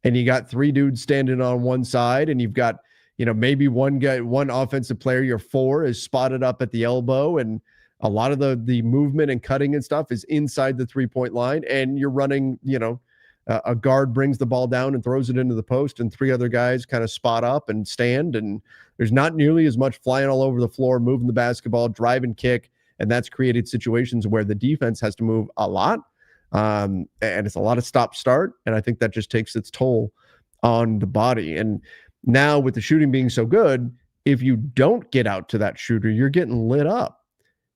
and you got three dudes standing on one side, and you've got maybe one offensive player, your four, is spotted up at the elbow, and a lot of the movement and cutting and stuff is inside the 3-point line, and you're running, a guard brings the ball down and throws it into the post, and three other guys kind of spot up and stand, and there's not nearly as much flying all over the floor, moving the basketball, drive and kick, and that's created situations where the defense has to move a lot, and it's a lot of stop-start, and I think that just takes its toll on the body. And now with the shooting being so good, if you don't get out to that shooter, you're getting lit up.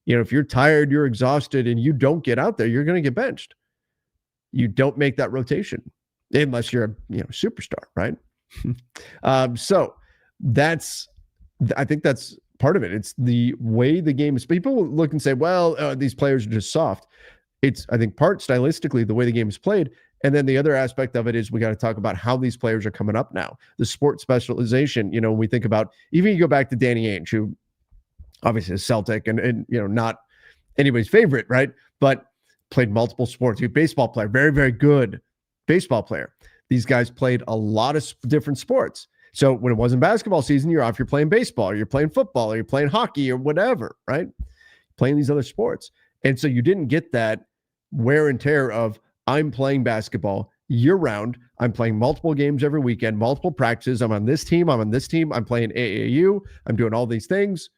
If you're tired, you're exhausted, and you don't get out there, you're going to get benched. You don't make that rotation unless you're a superstar, right? So I think that's part of it. It's the way the game is. People look and say, well, these players are just soft. It's, I think, part stylistically the way the game is played. And then the other aspect of it is we got to talk about how these players are coming up now. The sport specialization, when we think about, even you go back to Danny Ainge, who obviously is Celtic and not anybody's favorite, right? But played multiple sports. He's a baseball player, very, very good baseball player. These guys played a lot of different sports. So when it wasn't basketball season, you're off, you're playing baseball, or you're playing football, or you're playing hockey or whatever, right? Playing these other sports. And so you didn't get that wear and tear of, I'm playing basketball year round. I'm playing multiple games every weekend, multiple practices. I'm on this team. I'm playing AAU. I'm doing all these things.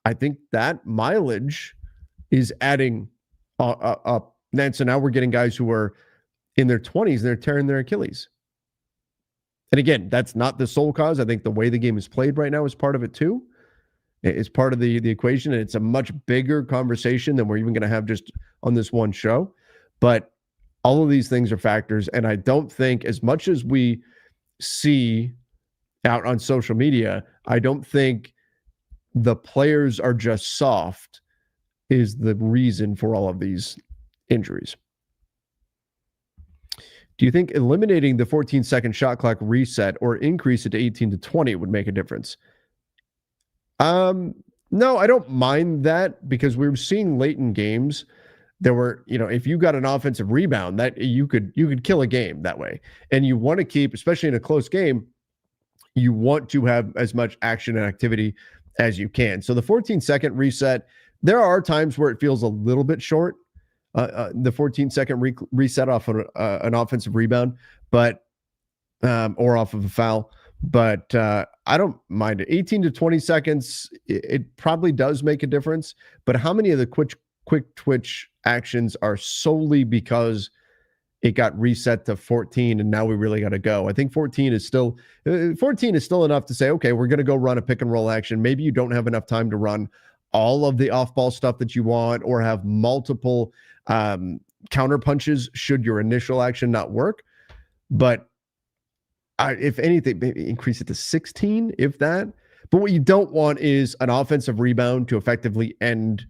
I think that mileage is adding up. And so now we're getting guys who are in their 20s, and they're tearing their Achilles. And again, that's not the sole cause. I think the way the game is played right now is part of it too. It's part of the equation, and it's a much bigger conversation than we're even going to have just on this one show. But all of these things are factors, and I don't think, as much as we see out on social media, I don't think the players are just soft is the reason for all of these injuries. Do you think eliminating the 14-second shot clock reset or increase it to 18 to 20 would make a difference? No, I don't mind that, because we were seeing late in games there were, if you got an offensive rebound, that you could kill a game that way. And you want to keep, especially in a close game, you want to have as much action and activity as you can. So the 14-second reset, there are times where it feels a little bit short, the 14-second reset off of an offensive rebound, but or off of a foul. But I don't mind it. 18 to 20 seconds, it probably does make a difference. But how many of the quick twitch actions are solely because it got reset to 14 and now we really got to go? I think 14 is still enough to say, okay, we're going to go run a pick and roll action. Maybe you don't have enough time to run all of the off-ball stuff that you want, or have multiple counter punches should your initial action not work. But if anything, maybe increase it to 16, if that. But what you don't want is an offensive rebound to effectively end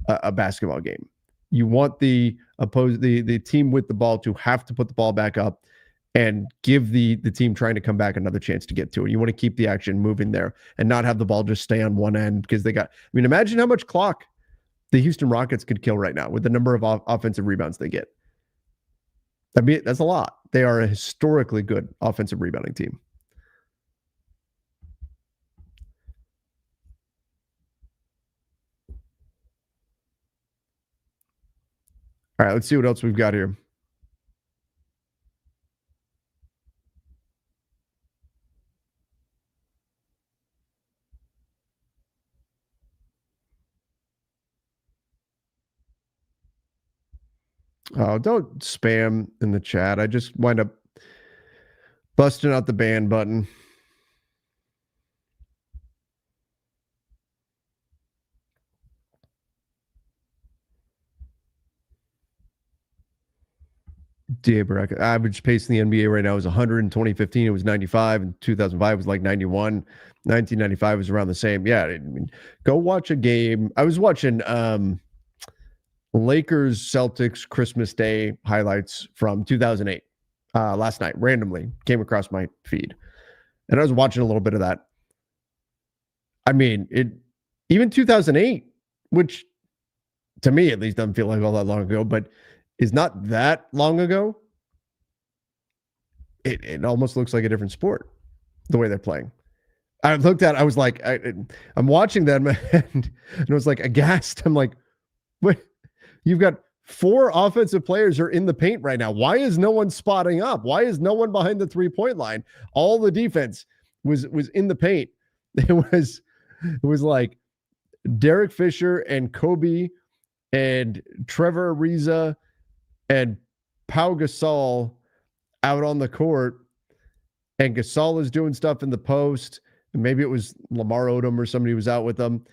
a basketball game. You want the team with the ball to have to put the ball back up and give the team trying to come back another chance to get to it. You want to keep the action moving there and not have the ball just stay on one end, because imagine how much clock the Houston Rockets could kill right now with the number of offensive rebounds they get. That's a lot. They are a historically good offensive rebounding team. All right, let's see what else we've got here. Oh, don't spam in the chat. I just wind up busting out the ban button. Average pace in the NBA right now is 100. In 2015, it was 95. In 2005, it was like 91. 1995 was around the same. Yeah, I mean, go watch a game. I was watching Lakers Celtics Christmas Day highlights from 2008. Last night, randomly came across my feed, and I was watching a little bit of that. I mean, even 2008, which to me at least doesn't feel like all that long ago, but is not that long ago. It almost looks like a different sport the way they're playing. I looked at it, I was like, I'm watching them and I was like aghast. I'm like, wait, you've got 4 offensive players are in the paint right now. Why is no one spotting up? Why is no one behind the 3-point line? All the defense was in the paint. It was like Derek Fisher and Kobe and Trevor Ariza and Pau Gasol out on the court, and Gasol is doing stuff in the post. Maybe it was Lamar Odom or somebody was out with them.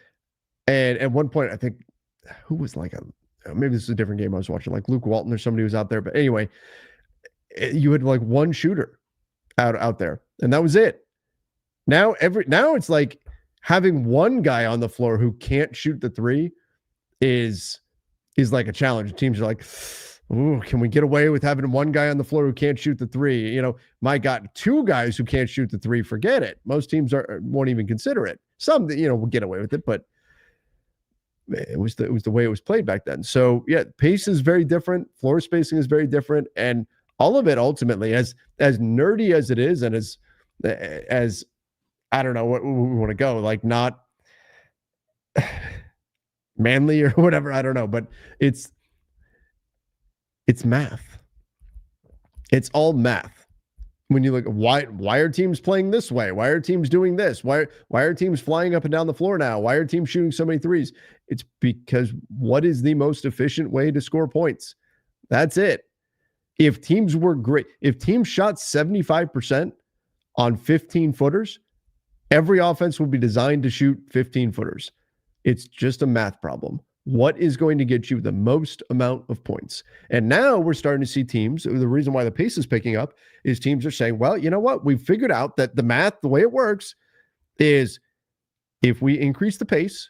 And at one point, I think who was like maybe this is a different game I was watching, like Luke Walton or somebody was out there. But anyway, you had like one shooter out there, and that was it. Now it's like having one guy on the floor who can't shoot the 3 is like a challenge. Teams are like, ooh, can we get away with having one guy on the floor who can't shoot the 3? You know, my God, 2 guys who can't shoot the 3, forget it. Most teams won't even consider it. Some, will get away with it, but it was the way it was played back then. So yeah, pace is very different. Floor spacing is very different. And all of it ultimately, as nerdy as it is, and as I don't know what we want to go, like not manly or whatever, I don't know, but it's math. It's all math. When you look, why are teams playing this way? Why are teams doing this? Why are teams flying up and down the floor now? Why are teams shooting so many 3s? It's because what is the most efficient way to score points? That's it. If teams were great, if teams shot 75% on 15 footers, every offense will be designed to shoot 15 footers. It's just a math problem. What is going to get you the most amount of points? And now we're starting to see teams, the reason why the pace is picking up is teams are saying, well, you know what? We've figured out that the math, the way it works is if we increase the pace,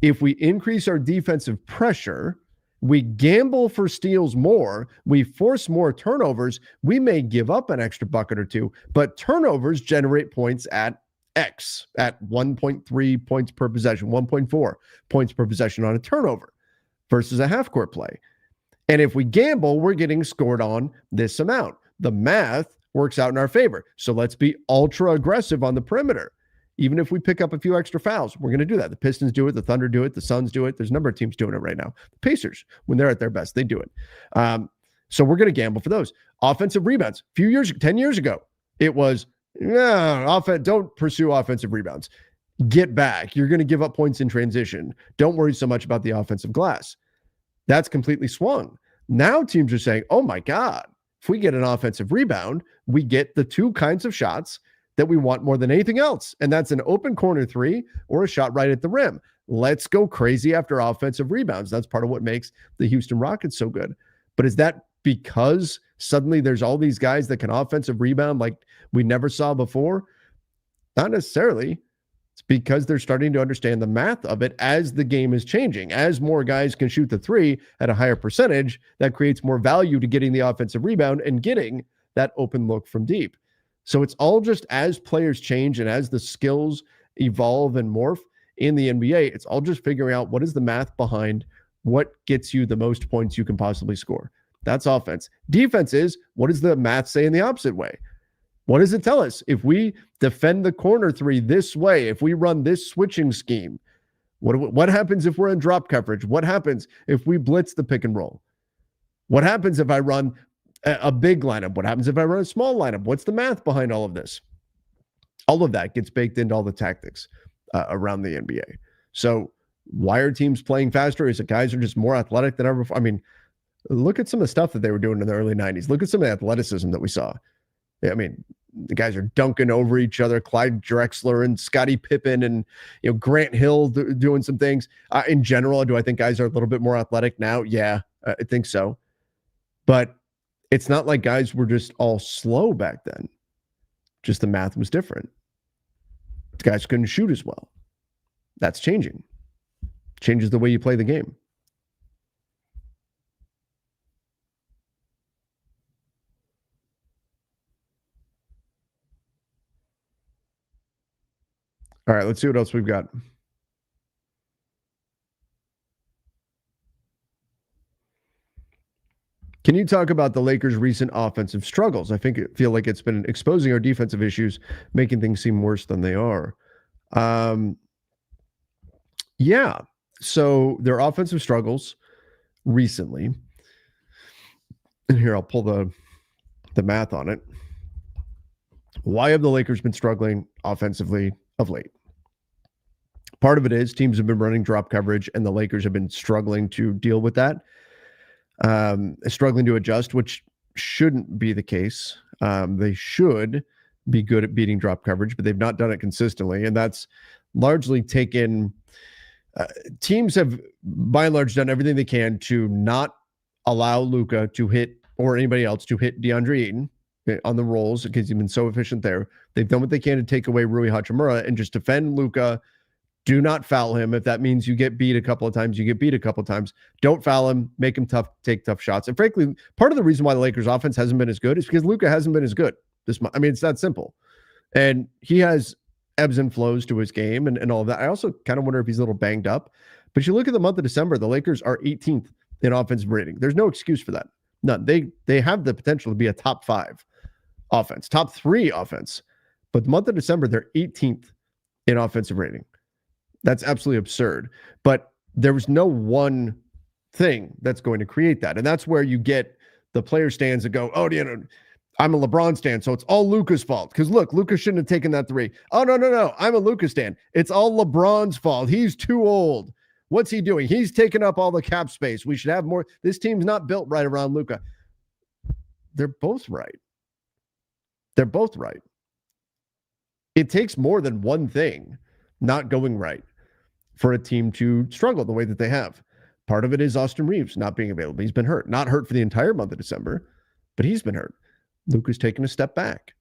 if we increase our defensive pressure, we gamble for steals more, we force more turnovers, we may give up an extra bucket or 2, but turnovers generate points at X, at 1.3 points per possession, 1.4 points per possession on a turnover versus a half-court play. And if we gamble, we're getting scored on this amount. The math works out in our favor. So let's be ultra aggressive on the perimeter. Even if we pick up a few extra fouls, we're going to do that. The Pistons do it. The Thunder do it. The Suns do it. There's a number of teams doing it right now. The Pacers, when they're at their best, they do it. So we're going to gamble for those. Offensive rebounds. 10 years ago, it was, don't pursue offensive rebounds. Get back. You're going to give up points in transition. Don't worry so much about the offensive glass. That's completely swung. Now teams are saying, oh my God, if we get an offensive rebound, we get the 2 kinds of shots that we want more than anything else. And that's an open corner 3 or a shot right at the rim. Let's go crazy after offensive rebounds. That's part of what makes the Houston Rockets so good. But is that because suddenly there's all these guys that can offensive rebound like we never saw before? Not necessarily. It's because they're starting to understand the math of it as the game is changing. As more guys can shoot the 3 at a higher percentage, that creates more value to getting the offensive rebound and getting that open look from deep. So it's all just as players change and as the skills evolve and morph in the NBA, it's all just figuring out what is the math behind what gets you the most points you can possibly score. That's offense. Defense is, what does the math say in the opposite way? What does it tell us? If we defend the corner 3 this way, if we run this switching scheme, what happens if we're in drop coverage? What happens if we blitz the pick and roll? What happens if I run a big lineup? What happens if I run a small lineup? What's the math behind all of this? All of that gets baked into all the tactics around the NBA. So why are teams playing faster? Is it guys are just more athletic than ever before? I mean, look at some of the stuff that they were doing in the early 90s. Look at some of the athleticism that we saw. I mean, the guys are dunking over each other. Clyde Drexler and Scottie Pippen and Grant Hill doing some things. In general, do I think guys are a little bit more athletic now? Yeah, I think so. But it's not like guys were just all slow back then. Just the math was different. Guys couldn't shoot as well. That's changing. Changes the way you play the game. All right, let's see what else we've got. Can you talk about the Lakers' recent offensive struggles? I feel like it's been exposing our defensive issues, making things seem worse than they are. Yeah. So their offensive struggles recently, and here I'll pull the math on it. Why have the Lakers been struggling offensively of late? Part of it is teams have been running drop coverage, and the Lakers have been struggling to deal with that, struggling to adjust, which shouldn't be the case. They should be good at beating drop coverage, but they've not done it consistently, and that's largely taken. Teams have, by and large, done everything they can to not allow Luka to hit, or anybody else to hit DeAndre Ayton on the rolls, because he's been so efficient there. They've done what they can to take away Rui Hachimura and just defend Luka. Do not foul him. If that means you get beat a couple of times, you get beat a couple of times. Don't foul him. Make him tough. Take tough shots. And frankly, part of the reason why the Lakers' offense hasn't been as good is because Luka hasn't been as good this month. I mean, it's that simple. And he has ebbs and flows to his game and all of that. I also kind of wonder if he's a little banged up. But you look at the month of December, the Lakers are 18th in offensive rating. There's no excuse for that. None. They have the potential to be a top 5 offense, top 3 offense. But the month of December, they're 18th in offensive rating. That's absolutely absurd. But there was no one thing that's going to create that. And that's where you get the player stands that go, oh, I'm a LeBron stan, so it's all Luka's fault. Because look, Luka shouldn't have taken that 3. Oh, no. I'm a Luka stan. It's all LeBron's fault. He's too old. What's he doing? He's taking up all the cap space. We should have more. This team's not built right around Luka. They're both right. They're both right. It takes more than one thing not going right for a team to struggle the way that they have. Part of it is Austin Reeves not being available. He's been hurt. Not hurt for the entire month of December, but he's been hurt. Luka's taken a step back.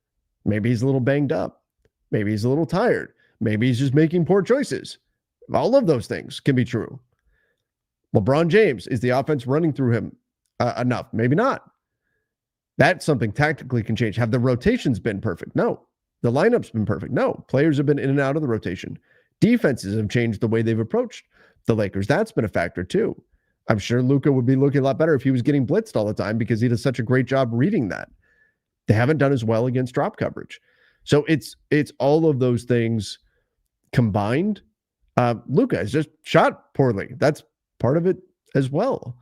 Maybe he's a little banged up. Maybe he's a little tired. Maybe he's just making poor choices. All of those things can be true. LeBron James, is the offense running through him enough? Maybe not. That's something tactically can change. Have the rotations been perfect? No. The lineup's been perfect? No. Players have been in and out of the rotation. Defenses have changed the way they've approached the Lakers. That's been a factor too. I'm sure Luka would be looking a lot better if he was getting blitzed all the time because he does such a great job reading that. They haven't done as well against drop coverage. So it's all of those things combined. Luka has just shot poorly. That's part of it as well.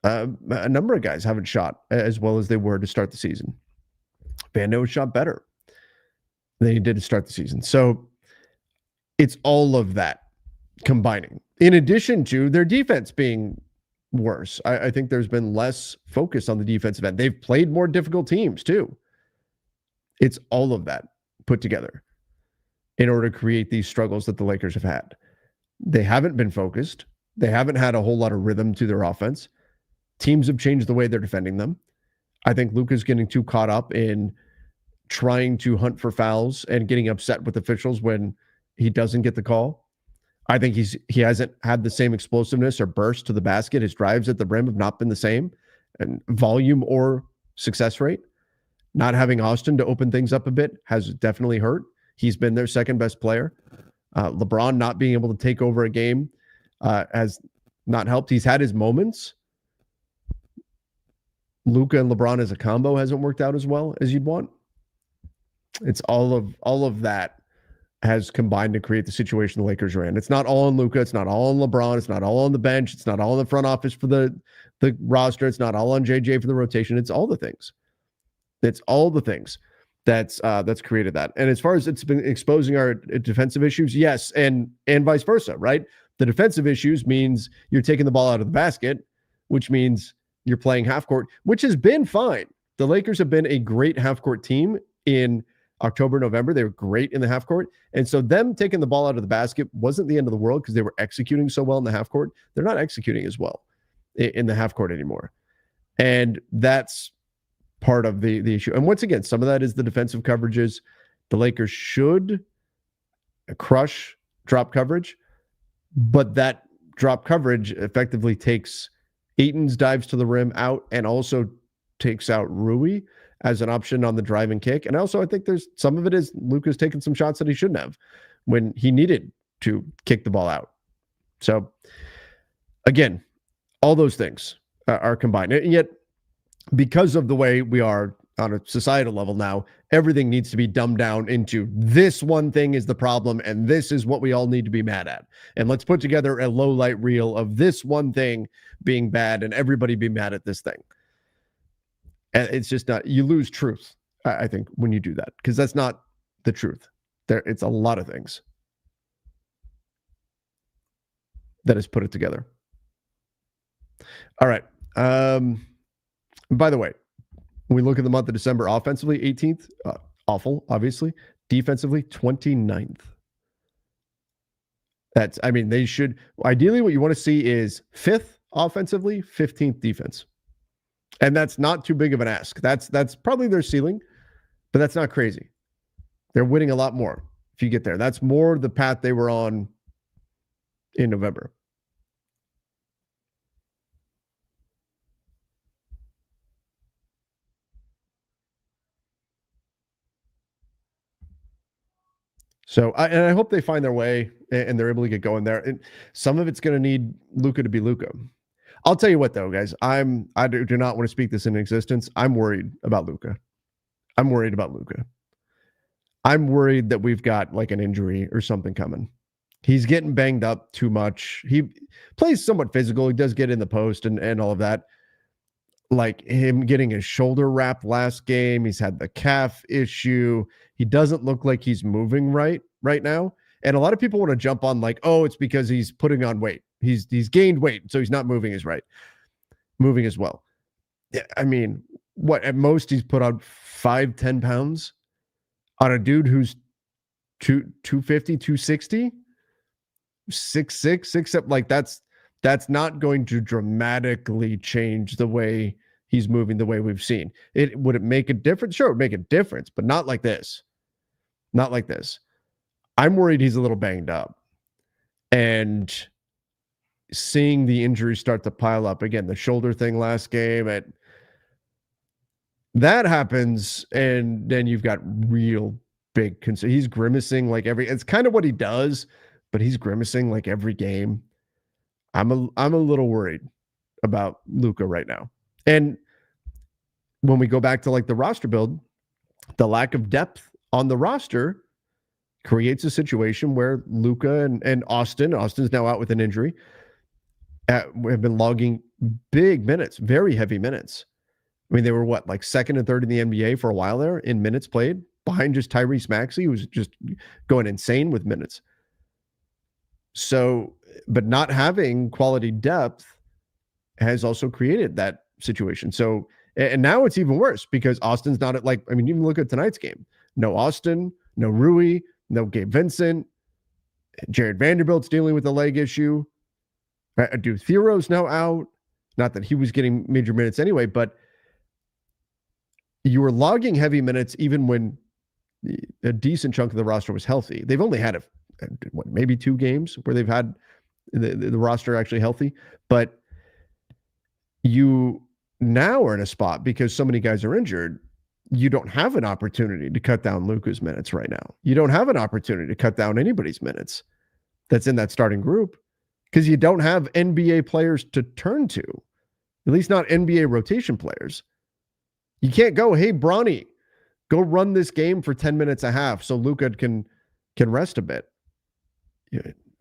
A number of guys haven't shot as well as they were to start the season. Bando shot better than he did to start the season. So it's all of that combining, in addition to their defense being worse. I think there's been less focus on the defensive end. They've played more difficult teams too. It's all of that put together in order to create these struggles that the Lakers have had. They haven't been focused. They haven't had a whole lot of rhythm to their offense. Teams have changed the way they're defending them. I think Luka's getting too caught up in trying to hunt for fouls and getting upset with officials when he doesn't get the call. I think he hasn't had the same explosiveness or burst to the basket. His drives at the rim have not been the same, and volume or success rate. Not having Austin to open things up a bit has definitely hurt. He's been their second best player. LeBron not being able to take over a game has not helped. He's had his moments. Luka and LeBron as a combo hasn't worked out as well as you'd want. It's all of that has combined to create the situation the Lakers are in. It's not all on Luka. It's not all on LeBron. It's not all on the bench. It's not all in the front office for the roster. It's not all on JJ for the rotation. It's all the things. It's all the things that's created that. And as far as it's been exposing our defensive issues, yes, and vice versa, right? The defensive issues means you're taking the ball out of the basket, which means you're playing half court, which has been fine. The Lakers have been a great half court team in October, November. They were great in the half court. And so them taking the ball out of the basket wasn't the end of the world because they were executing so well in the half court. They're not executing as well in the half court anymore. And that's part of the issue. And once again, some of that is the defensive coverages. The Lakers should crush drop coverage, but that drop coverage effectively takes Ayton's dives to the rim out and also takes out Rui as an option on the drive and kick. And also, I think there's some of it is Luka's taking some shots that he shouldn't have when he needed to kick the ball out. So again, all those things are combined. And yet, because of the way we are on a societal level now, everything needs to be dumbed down into this one thing is the problem, and this is what we all need to be mad at. And let's put together a low light reel of this one thing being bad and everybody be mad at this thing. And it's just not, you lose truth, I think, when you do that, because that's not the truth. It's a lot of things that has put it together. All right. By the way, when we look at the month of December offensively, 18th, awful, obviously. Defensively, 29th. They should, ideally what you want to see is 5th offensively, 15th defense. And that's not too big of an ask. That's probably their ceiling, but that's not crazy. They're winning a lot more if you get there. That's more the path they were on in November. So, I hope they find their way and they're able to get going there. And some of it's going to need Luka to be Luka. I'll tell you what, though, guys. I do not want to speak this into existence. I'm worried about Luka. I'm worried that we've got like an injury or something coming. He's getting banged up too much. He plays somewhat physical. He does get in the post and all of that. Like him getting his shoulder wrapped last game. He's had the calf issue. He doesn't look like he's moving right now. And a lot of people want to jump on like, oh, it's because he's putting on weight. He's gained weight, so he's not moving as well. Yeah, I mean, what at most he's put on 5-10 pounds on a dude who's 250, 260, 6'6", 6'7", like that's not going to dramatically change the way he's moving, the way we've seen. Would it make a difference? Sure, it would make a difference, but not like this. Not like this. I'm worried he's a little banged up. And seeing the injuries start to pile up, again, the shoulder thing last game, that happens, and then you've got real big concern. He's grimacing like it's kind of what he does, but he's grimacing like every game. I'm a little worried about Luka right now. And when we go back to like the roster build, the lack of depth on the roster creates a situation where Luka and Austin's now out with an injury, have been logging big minutes, very heavy minutes. I mean, they were what, like second and third in the NBA for a while there in minutes played, behind just Tyrese Maxey, who was just going insane with minutes. So, but not having quality depth has also created that situation. So, and now it's even worse because Austin's not at even look at tonight's game. No Austin, no Rui, no Gabe Vincent. Jared Vanderbilt's dealing with a leg issue. Dude, Thero's now out. Not that he was getting major minutes anyway, but you were logging heavy minutes even when a decent chunk of the roster was healthy. They've only had maybe 2 games where they've had the roster actually healthy, but you now are in a spot because so many guys are injured. You don't have an opportunity to cut down Luka's minutes right now. You don't have an opportunity to cut down anybody's minutes that's in that starting group because you don't have NBA players to turn to, at least not NBA rotation players. You can't go, hey, Bronny, go run this game for 10 minutes a half so Luka can rest a bit.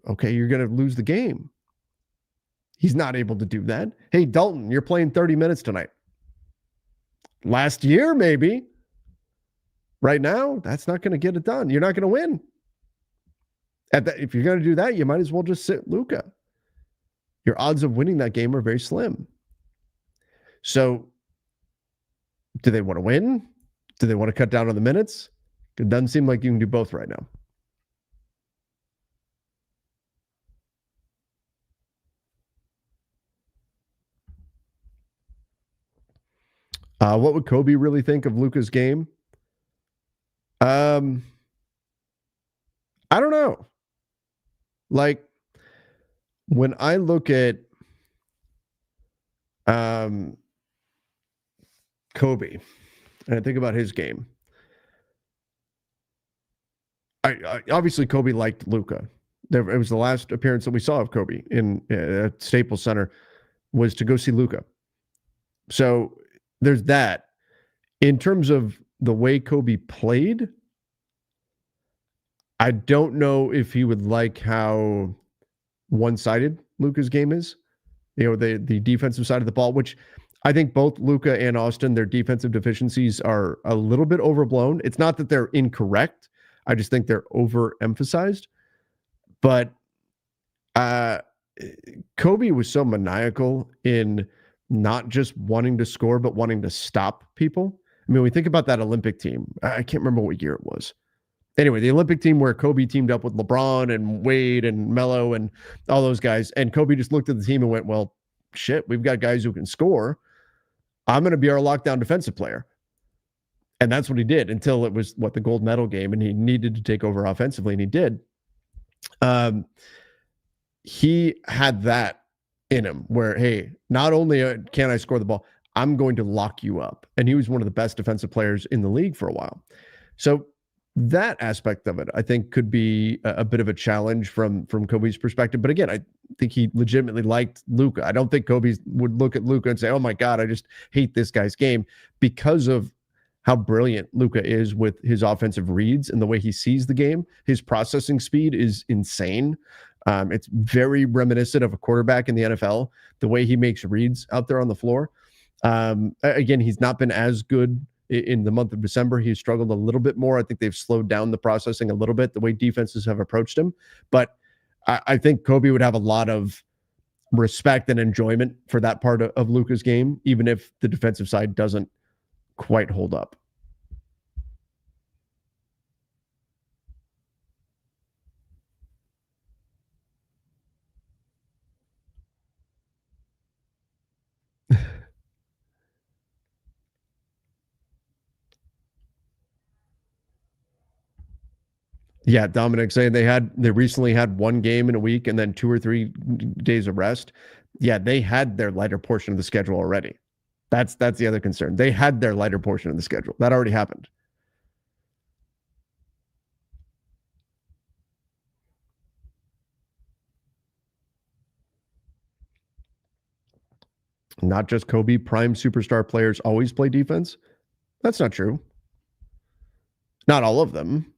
Okay, you're going to lose the game. He's not able to do that. Hey, Dalton, you're playing 30 minutes tonight. Last year, maybe. Right now, that's not going to get it done. You're not going to win. If you're going to do that, you might as well just sit Luka. Your odds of winning that game are very slim. So, do they want to win? Do they want to cut down on the minutes? It doesn't seem like you can do both right now. What would Kobe really think of Luka's game? I don't know. Like, when I look at Kobe and I think about his game, Obviously Kobe liked Luka. It was the last appearance that we saw of Kobe in Staples Center was to go see Luka. So there's that. In terms of the way Kobe played, I don't know if he would like how one-sided Luka's game is. The defensive side of the ball, which I think both Luka and Austin, their defensive deficiencies are a little bit overblown. It's not that they're incorrect. I just think they're overemphasized. But Kobe was so maniacal in not just wanting to score, but wanting to stop people. I mean, we think about that Olympic team. I can't remember what year it was. Anyway, the Olympic team where Kobe teamed up with LeBron and Wade and Melo and all those guys. And Kobe just looked at the team and went, well, shit, we've got guys who can score. I'm going to be our lockdown defensive player. And that's what he did until it was, the gold medal game, and he needed to take over offensively, and he did. He had that in him where, hey, not only can I score the ball, I'm going to lock you up. And he was one of the best defensive players in the league for a while. So that aspect of it, I think, could be a bit of a challenge from Kobe's perspective. But again, I think he legitimately liked Luka. I don't think Kobe would look at Luka and say, oh my God, I just hate this guy's game, because of how brilliant Luka is with his offensive reads and the way he sees the game. His processing speed is insane. It's very reminiscent of a quarterback in the NFL, the way he makes reads out there on the floor. Again, he's not been as good in the month of December. He's struggled a little bit more. I think they've slowed down the processing a little bit, the way defenses have approached him. But I think Kobe would have a lot of respect and enjoyment for that part of Luka's game, even if the defensive side doesn't quite hold up. Yeah, Dominic saying they recently had one game in a week and then 2 or 3 days of rest. Yeah, they had their lighter portion of the schedule already. That's the other concern. They had their lighter portion of the schedule. That already happened. Not just Kobe, prime superstar players always play defense. That's not true. Not all of them.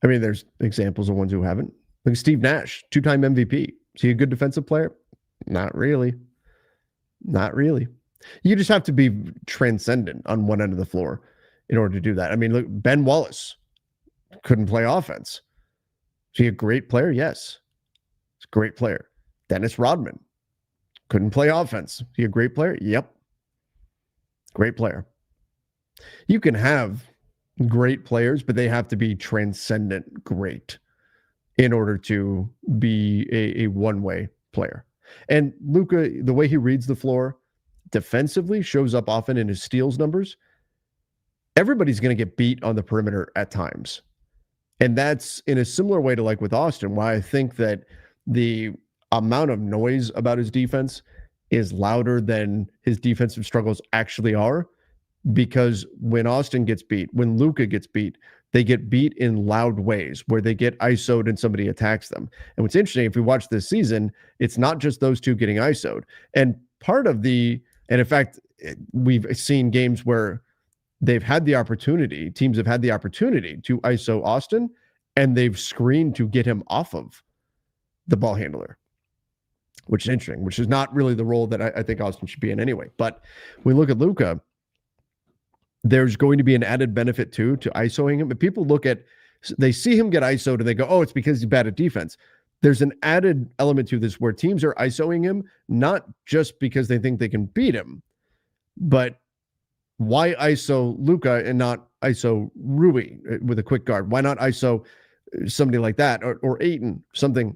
I mean, there's examples of ones who haven't. Like Steve Nash, 2-time MVP. Is he a good defensive player? Not really. Not really. You just have to be transcendent on one end of the floor in order to do that. I mean, look, Ben Wallace couldn't play offense. Is he a great player? Yes. He's a great player. Dennis Rodman couldn't play offense. Is he a great player? Yep. Great player. You can have great players, but they have to be transcendent great in order to be a one-way player. And Luka, the way he reads the floor defensively, shows up often in his steals numbers. Everybody's going to get beat on the perimeter at times. And that's in a similar way to like with Austin, why I think that the amount of noise about his defense is louder than his defensive struggles actually are. Because when Austin gets beat, when Luka gets beat, they get beat in loud ways where they get ISO'd and somebody attacks them. And what's interesting, if we watch this season, it's not just those two getting ISO'd. And in fact, we've seen games where they've had the opportunity, teams have had the opportunity to ISO Austin, and they've screened to get him off of the ball handler, which is interesting, which is not really the role that I think Austin should be in anyway. But when we look at Luka, there's going to be an added benefit too to ISOing him. But people they see him get ISO'd and they go, oh, it's because he's bad at defense. There's an added element to this where teams are ISOing him, not just because they think they can beat him, but why ISO Luka and not ISO Rui with a quick guard? Why not ISO somebody like that or Ayton, something,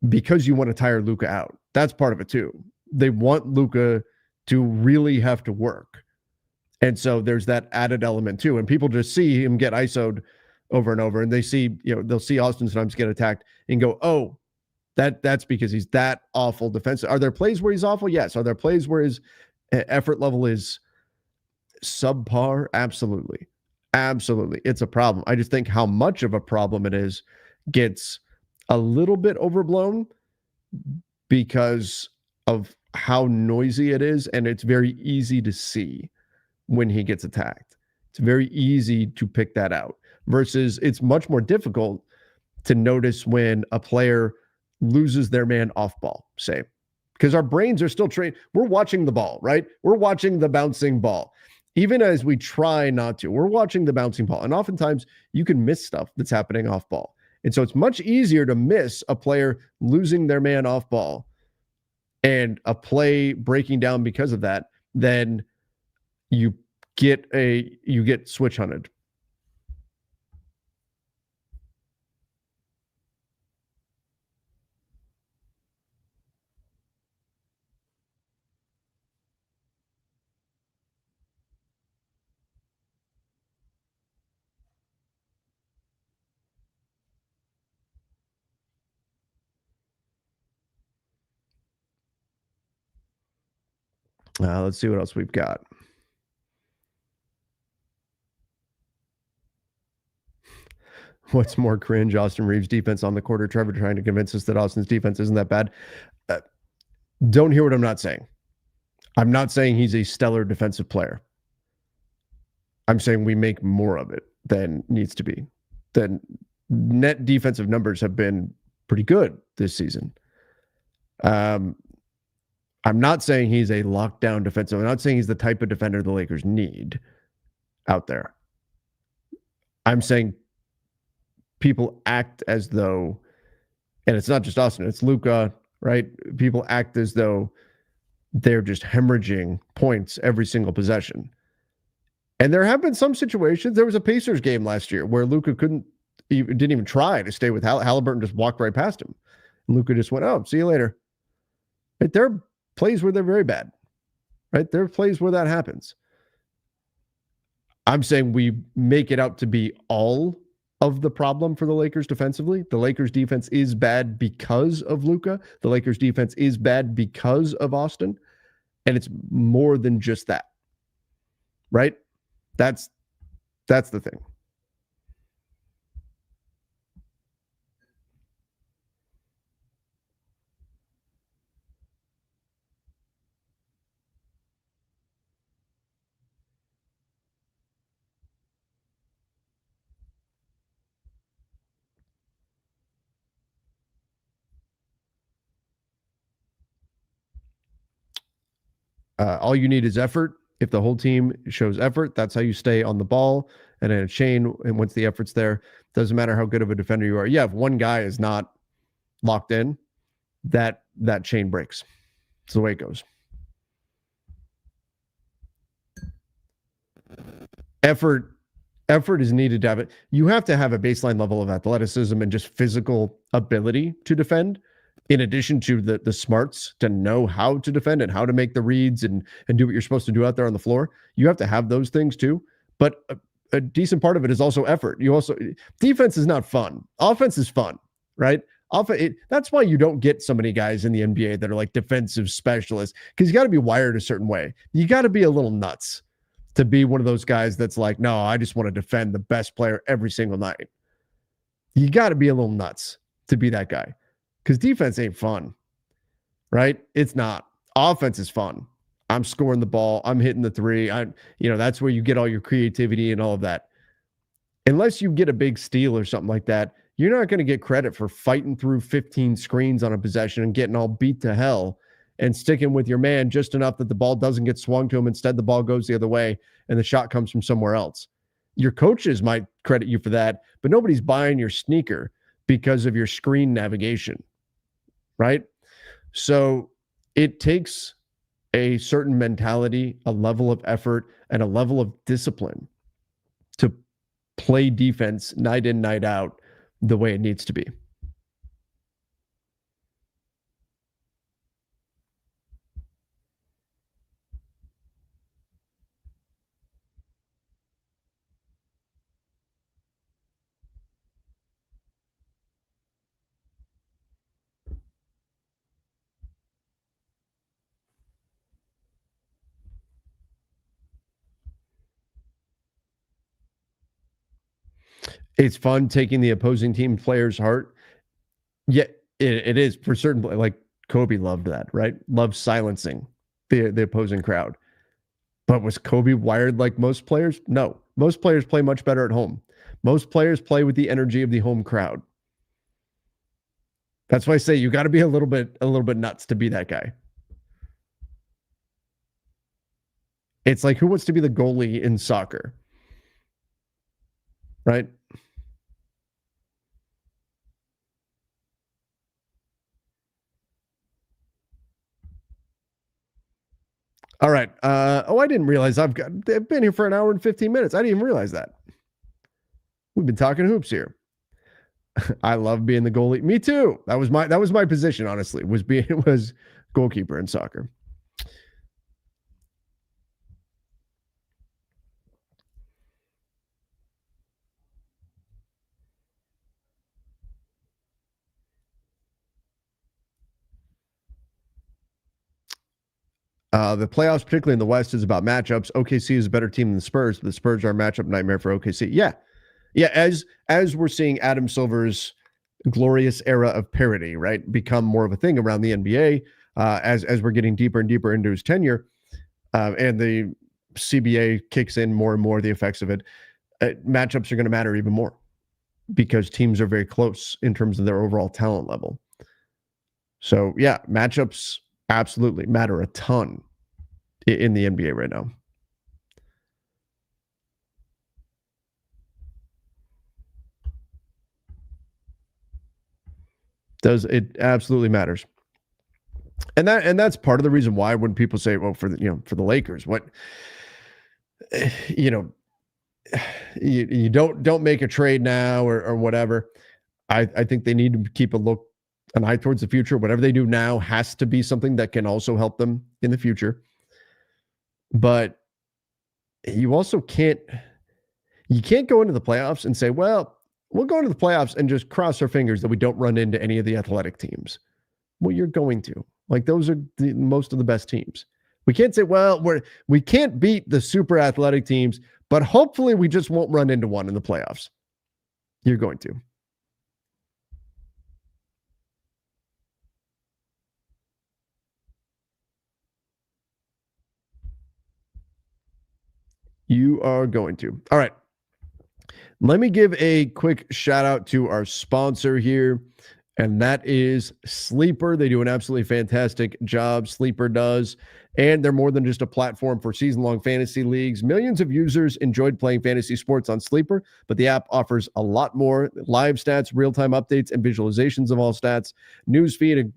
because you want to tire Luka out. That's part of it too. They want Luka to really have to work. And so there's that added element too. And people just see him get ISO'd over and over, and they see, they'll see Austin sometimes get attacked and go, oh, that's because he's that awful defensive. Are there plays where he's awful? Yes. Are there plays where his effort level is subpar? Absolutely. Absolutely. It's a problem. I just think how much of a problem it is gets a little bit overblown because of how noisy it is, and it's very easy to see when he gets attacked. It's very easy to pick that out versus it's much more difficult to notice when a player loses their man off ball, say, because our brains are still trained. We're watching the ball, right? We're watching the bouncing ball. Even as we try not to, we're watching the bouncing ball. And oftentimes you can miss stuff that's happening off ball. And so it's much easier to miss a player losing their man off ball and a play breaking down because of that than you get switch hunted. Let's see what else we've got. What's more cringe, Austin Reeves' defense on the court, or Trevor trying to convince us that Austin's defense isn't that bad? Don't hear what I'm not saying. I'm not saying he's a stellar defensive player. I'm saying we make more of it than needs to be. The net defensive numbers have been pretty good this season. I'm not saying he's a lockdown defensive. I'm not saying he's the type of defender the Lakers need out there. I'm saying people act as though, and it's not just Austin, it's Luka, right? People act as though they're just hemorrhaging points every single possession. And there have been some situations. There was a Pacers game last year where Luka didn't even try to stay with Halliburton, just walked right past him. Luka just went, "Oh, see you later." Right? There are plays where they're very bad. Right? There are plays where that happens. I'm saying we make it out to be all of the problem for the Lakers defensively. The Lakers defense is bad because of Luka. The Lakers defense is bad because of Austin. And it's more than just that. Right? That's the thing. All you need is effort. If the whole team shows effort, that's how you stay on the ball and in a chain. And once the effort's there, doesn't matter how good of a defender you are. Yeah, if one guy is not locked in, that chain breaks. It's the way it goes. Effort is needed to have it. You have to have a baseline level of athleticism and just physical ability to defend, in addition to the smarts to know how to defend and how to make the reads and do what you're supposed to do out there on the floor. You have to have those things too. But a decent part of it is also effort. Defense is not fun. Offense is fun, right? That's why you don't get so many guys in the NBA that are like defensive specialists, because you got to be wired a certain way. You got to be a little nuts to be one of those guys that's like, no, I just want to defend the best player every single night. You got to be a little nuts to be that guy, because defense ain't fun, right? It's not. Offense is fun. I'm scoring the ball. I'm hitting the three. That's where you get all your creativity and all of that. Unless you get a big steal or something like that, you're not going to get credit for fighting through 15 screens on a possession and getting all beat to hell and sticking with your man just enough that the ball doesn't get swung to him. Instead, the ball goes the other way and the shot comes from somewhere else. Your coaches might credit you for that, but nobody's buying your sneaker because of your screen navigation, right? So it takes a certain mentality, a level of effort, and a level of discipline to play defense night in, night out the way it needs to be. It's fun taking the opposing team player's heart. Yeah, it is for certain. Like Kobe loved that, right? Loved silencing the opposing crowd. But was Kobe wired like most players? No. Most players play much better at home. Most players play with the energy of the home crowd. That's why I say you got to be a little bit nuts to be that guy. It's like, who wants to be the goalie in soccer? Right? All right. I didn't realize I've been here for an hour and 15 minutes. I didn't even realize that. We've been talking hoops here. I love being the goalie. Me too. That was my position, honestly, was goalkeeper in soccer. The playoffs, particularly in the West, is about matchups. OKC is a better team than the Spurs. The Spurs are a matchup nightmare for OKC. Yeah. As we're seeing Adam Silver's glorious era of parity, right, become more of a thing around the NBA, as we're getting deeper and deeper into his tenure, and the CBA kicks in more and more the effects of it. Matchups are going to matter even more because teams are very close in terms of their overall talent level. So yeah, matchups absolutely matter a ton in the NBA right now. It absolutely matters. And that's part of the reason why when people say, well, for the Lakers, what you don't make a trade now or whatever. I think they need to keep an eye towards the future. Whatever they do now has to be something that can also help them in the future. But you also can't go into the playoffs and say, well, we'll go into the playoffs and just cross our fingers that we don't run into any of the athletic teams. Well, you're going to. Like, those are most of the best teams. We can't say, well, we can't beat the super athletic teams, but hopefully we just won't run into one in the playoffs. You're going to. You are going to. All right. Let me give a quick shout out to our sponsor here, and that is Sleeper. They do an absolutely fantastic job. Sleeper does. And they're more than just a platform for season-long fantasy leagues. Millions of users enjoyed playing fantasy sports on Sleeper, but the app offers a lot more: live stats, real-time updates, and visualizations of all stats, newsfeed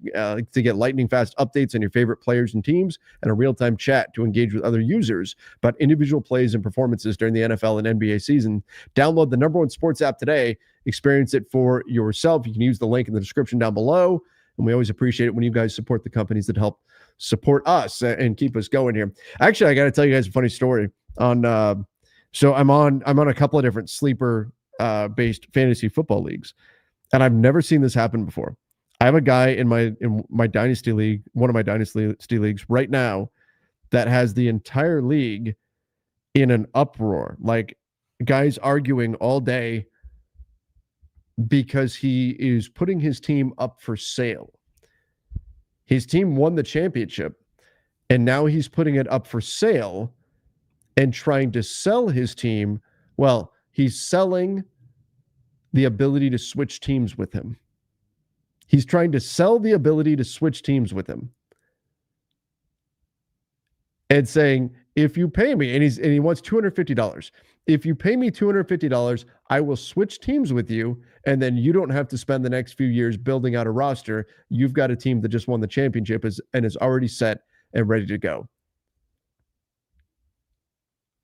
to get lightning-fast updates on your favorite players and teams, and a real-time chat to engage with other users about individual plays and performances during the NFL and NBA season. Download the #1 sports app today. Experience it for yourself. You can use the link in the description down below. And we always appreciate it when you guys support the companies that help support us and keep us going here. Actually, I got to tell you guys a funny story on. So I'm on a couple of different sleeper based fantasy football leagues, and I've never seen this happen before. I have a guy in my dynasty league, one of my dynasty leagues right now, that has the entire league in an uproar. Like, guys arguing all day because he is putting his team up for sale. His team won the championship, and now he's putting it up for sale and trying to sell his team. Well, he's selling the ability to switch teams with him. He's trying to sell the ability to switch teams with him. And saying, if you pay me, and he wants $250. If you pay me $250, I will switch teams with you, and then you don't have to spend the next few years building out a roster. You've got a team that just won the championship and is already set and ready to go.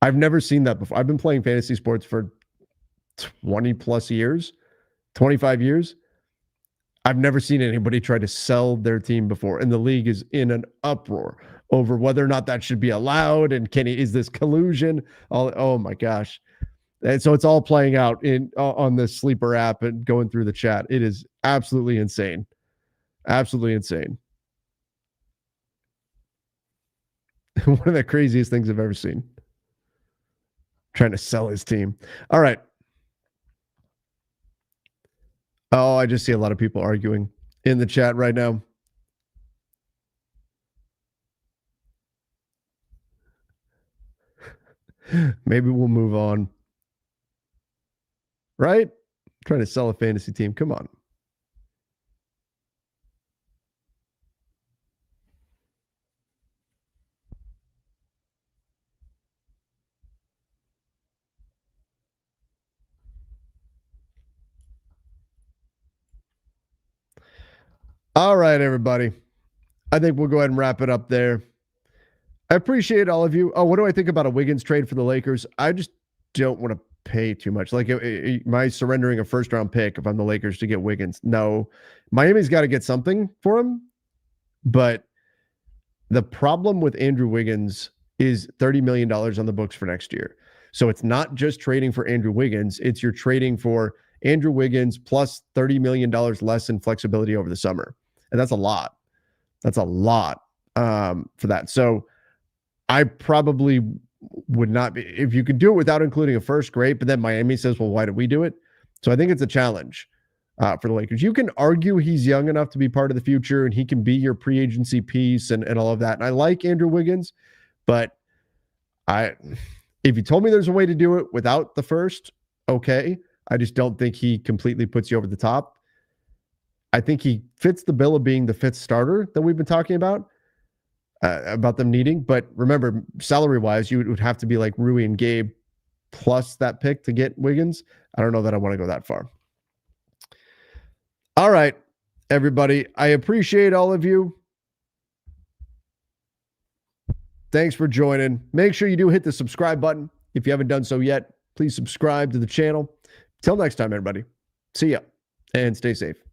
I've never seen that before. I've been playing fantasy sports for 20 plus years, 25 years. I've never seen anybody try to sell their team before, and the league is in an uproar over whether or not that should be allowed, and is this collusion? Oh my gosh. And so it's all playing out on the Sleeper app and going through the chat. It is absolutely insane. Absolutely insane. One of the craziest things I've ever seen. Trying to sell his team. All right. Oh, I just see a lot of people arguing in the chat right now. Maybe we'll move on. Right? Trying to sell a fantasy team. Come on. All right, everybody. I think we'll go ahead and wrap it up there. I appreciate all of you. Oh, what do I think about a Wiggins trade for the Lakers? I just don't want to pay too much. Like, am I surrendering a first-round pick if I'm the Lakers to get Wiggins? No. Miami's got to get something for him. But the problem with Andrew Wiggins is $30 million on the books for next year. So it's not just trading for Andrew Wiggins. It's you're trading for Andrew Wiggins plus $30 million less in flexibility over the summer. And that's a lot. That's a lot for that. So I probably would not be, if you could do it without including a first, great. But then Miami says, well, why did we do it? So I think it's a challenge for the Lakers. You can argue he's young enough to be part of the future and he can be your pre-agency piece and all of that. And I like Andrew Wiggins, but if you told me there's a way to do it without the first, okay. I just don't think he completely puts you over the top. I think he fits the bill of being the fifth starter that we've been talking about them needing. But remember, salary-wise, you would have to be like Rui and Gabe plus that pick to get Wiggins. I don't know that I want to go that far. All right, everybody. I appreciate all of you. Thanks for joining. Make sure you do hit the subscribe button. If you haven't done so yet, please subscribe to the channel. Till next time, everybody. See ya and stay safe.